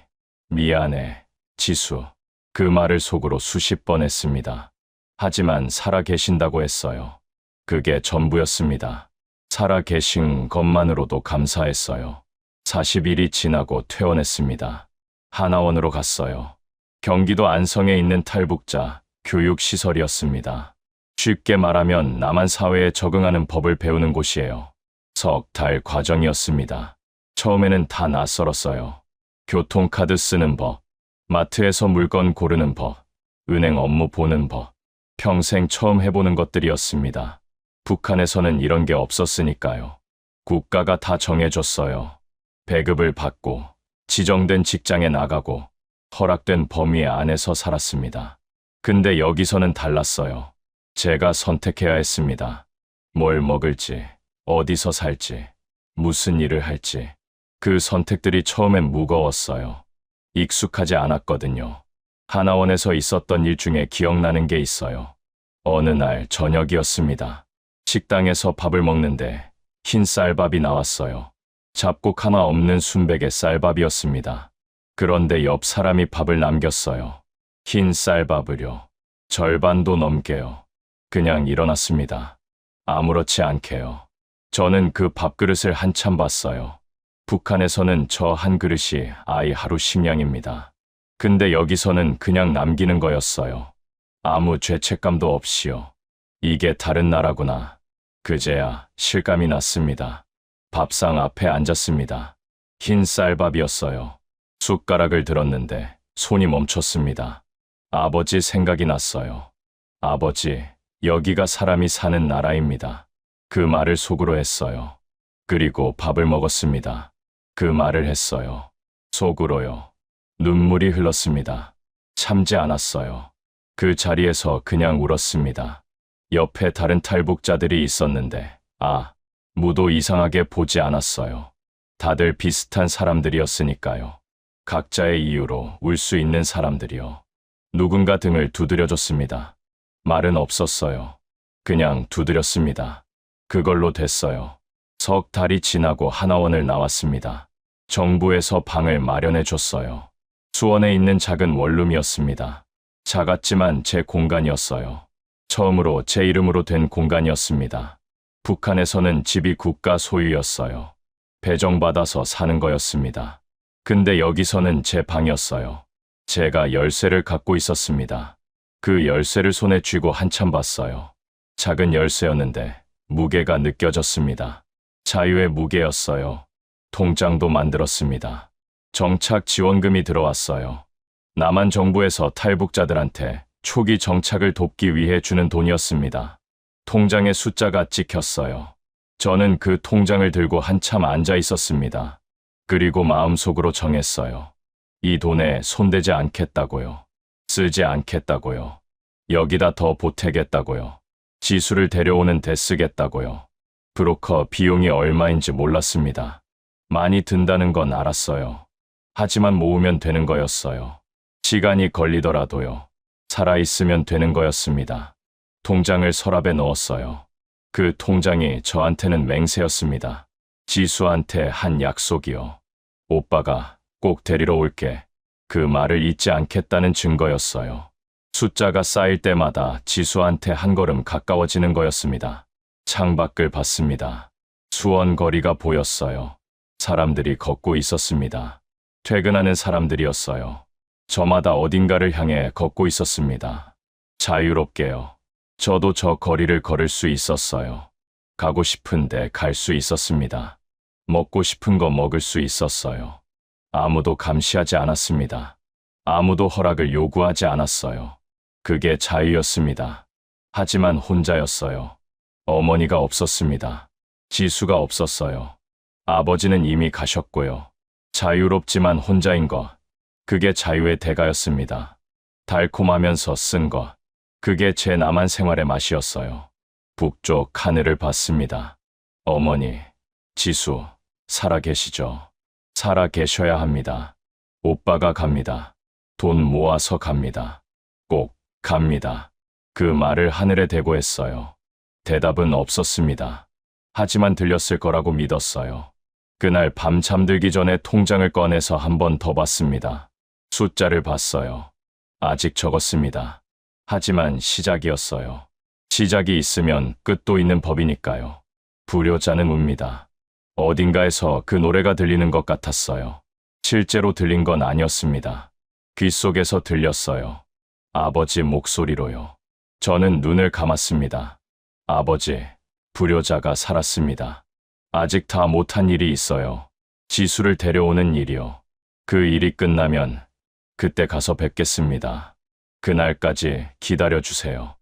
미안해, 지수. 그 말을 속으로 수십 번 했습니다. 하지만 살아 계신다고 했어요. 그게 전부였습니다. 살아 계신 것만으로도 감사했어요. 40일이 지나고 퇴원했습니다. 하나원으로 갔어요. 경기도 안성에 있는 탈북자 교육시설이었습니다. 쉽게 말하면 남한 사회에 적응하는 법을 배우는 곳이에요. 석 달 과정이었습니다. 처음에는 다 낯설었어요. 교통카드 쓰는 법, 마트에서 물건 고르는 법, 은행 업무 보는 법, 평생 처음 해보는 것들이었습니다. 북한에서는 이런 게 없었으니까요. 국가가 다 정해줬어요. 배급을 받고 지정된 직장에 나가고 허락된 범위 안에서 살았습니다. 근데 여기서는 달랐어요. 제가 선택해야 했습니다. 뭘 먹을지, 어디서 살지, 무슨 일을 할지. 그 선택들이 처음엔 무거웠어요. 익숙하지 않았거든요. 하나원에서 있었던 일 중에 기억나는 게 있어요. 어느 날 저녁이었습니다. 식당에서 밥을 먹는데 흰 쌀밥이 나왔어요. 잡곡 하나 없는 순백의 쌀밥이었습니다. 그런데 옆 사람이 밥을 남겼어요. 흰 쌀밥을요. 절반도 넘게요. 그냥 일어났습니다. 아무렇지 않게요. 저는 그 밥그릇을 한참 봤어요. 북한에서는 저 한 그릇이 아이 하루 식량입니다. 근데 여기서는 그냥 남기는 거였어요. 아무 죄책감도 없이요. 이게 다른 나라구나. 그제야 실감이 났습니다. 밥상 앞에 앉았습니다. 흰 쌀밥이었어요. 숟가락을 들었는데 손이 멈췄습니다. 아버지 생각이 났어요. 아버지, 여기가 사람이 사는 나라입니다. 그 말을 속으로 했어요. 그리고 밥을 먹었습니다. 그 말을 했어요. 속으로요. 눈물이 흘렀습니다. 참지 않았어요. 그 자리에서 그냥 울었습니다. 옆에 다른 탈북자들이 있었는데, 무도 이상하게 보지 않았어요. 다들 비슷한 사람들이었으니까요. 각자의 이유로 울 수 있는 사람들이요. 누군가 등을 두드려줬습니다. 말은 없었어요. 그냥 두드렸습니다. 그걸로 됐어요. 석 달이 지나고 하나원을 나왔습니다. 정부에서 방을 마련해 줬어요. 수원에 있는 작은 원룸이었습니다. 작았지만 제 공간이었어요. 처음으로 제 이름으로 된 공간이었습니다. 북한에서는 집이 국가 소유였어요. 배정받아서 사는 거였습니다. 근데 여기서는 제 방이었어요. 제가 열쇠를 갖고 있었습니다. 그 열쇠를 손에 쥐고 한참 봤어요. 작은 열쇠였는데 무게가 느껴졌습니다. 자유의 무게였어요. 통장도 만들었습니다. 정착 지원금이 들어왔어요. 남한 정부에서 탈북자들한테 초기 정착을 돕기 위해 주는 돈이었습니다. 통장에 숫자가 찍혔어요. 저는 그 통장을 들고 한참 앉아 있었습니다. 그리고 마음속으로 정했어요. 이 돈에 손대지 않겠다고요. 쓰지 않겠다고요. 여기다 더 보태겠다고요. 지수를 데려오는 데 쓰겠다고요. 브로커 비용이 얼마인지 몰랐습니다. 많이 든다는 건 알았어요. 하지만 모으면 되는 거였어요. 시간이 걸리더라도요. 살아있으면 되는 거였습니다. 통장을 서랍에 넣었어요. 그 통장이 저한테는 맹세였습니다. 지수한테 한 약속이요. 오빠가 꼭 데리러 올게. 그 말을 잊지 않겠다는 증거였어요. 숫자가 쌓일 때마다 지수한테 한 걸음 가까워지는 거였습니다. 창밖을 봤습니다. 수원 거리가 보였어요. 사람들이 걷고 있었습니다. 퇴근하는 사람들이었어요. 저마다 어딘가를 향해 걷고 있었습니다. 자유롭게요. 저도 저 거리를 걸을 수 있었어요. 가고 싶은데 갈 수 있었습니다. 먹고 싶은 거 먹을 수 있었어요. 아무도 감시하지 않았습니다. 아무도 허락을 요구하지 않았어요. 그게 자유였습니다. 하지만 혼자였어요. 어머니가 없었습니다. 지수가 없었어요. 아버지는 이미 가셨고요. 자유롭지만 혼자인 것, 그게 자유의 대가였습니다. 달콤하면서 쓴 것, 그게 제 남한 생활의 맛이었어요. 북쪽 하늘을 봤습니다. 어머니, 지수, 살아 계시죠? 살아 계셔야 합니다. 오빠가 갑니다. 돈 모아서 갑니다. 꼭 갑니다. 그 말을 하늘에 대고 했어요. 대답은 없었습니다. 하지만 들렸을 거라고 믿었어요. 그날 밤 잠들기 전에 통장을 꺼내서 한 번 더 봤습니다. 숫자를 봤어요. 아직 적었습니다. 하지만 시작이었어요. 시작이 있으면 끝도 있는 법이니까요. 불효자는 웁니다. 어딘가에서 그 노래가 들리는 것 같았어요. 실제로 들린 건 아니었습니다. 귓속에서 들렸어요. 아버지 목소리로요. 저는 눈을 감았습니다. 아버지, 불효자가 살았습니다. 아직 다 못한 일이 있어요. 지수를 데려오는 일이요. 그 일이 끝나면 그때 가서 뵙겠습니다. 그날까지 기다려주세요.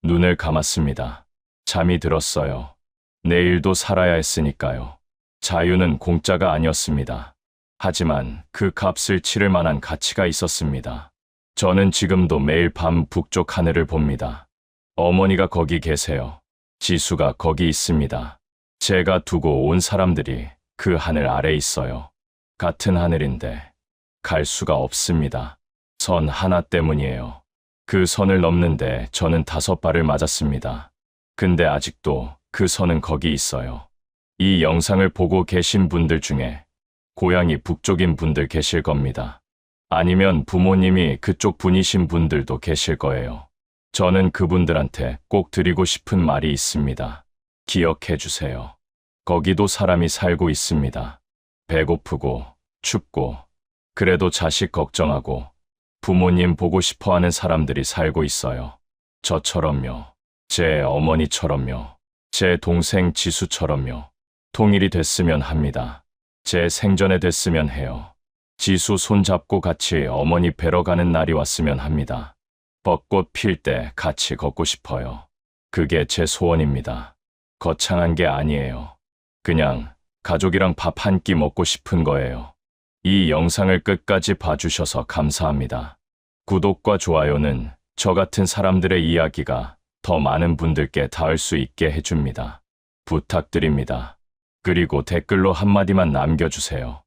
눈을 감았습니다. 잠이 들었어요. 내일도 살아야 했으니까요. 자유는 공짜가 아니었습니다. 하지만 그 값을 치를 만한 가치가 있었습니다. 저는 지금도 매일 밤 북쪽 하늘을 봅니다. 어머니가 거기 계세요. 지수가 거기 있습니다. 제가 두고 온 사람들이 그 하늘 아래 있어요. 같은 하늘인데 갈 수가 없습니다. 선 하나 때문이에요. 그 선을 넘는데 저는 5발을 맞았습니다. 근데 아직도 그 선은 거기 있어요. 이 영상을 보고 계신 분들 중에 고향이 북쪽인 분들 계실 겁니다. 아니면 부모님이 그쪽 분이신 분들도 계실 거예요. 저는 그분들한테 꼭 드리고 싶은 말이 있습니다. 기억해 주세요. 거기도 사람이 살고 있습니다. 배고프고 춥고 그래도 자식 걱정하고 부모님 보고 싶어하는 사람들이 살고 있어요. 저처럼요. 제 어머니처럼요. 제 동생 지수처럼요. 통일이 됐으면 합니다. 제 생전에 됐으면 해요. 지수 손잡고 같이 어머니 뵈러 가는 날이 왔으면 합니다. 벚꽃 필 때 같이 걷고 싶어요. 그게 제 소원입니다. 거창한 게 아니에요. 그냥 가족이랑 밥 한 끼 먹고 싶은 거예요. 이 영상을 끝까지 봐주셔서 감사합니다. 구독과 좋아요는 저 같은 사람들의 이야기가 더 많은 분들께 닿을 수 있게 해줍니다. 부탁드립니다. 그리고 댓글로 한마디만 남겨주세요.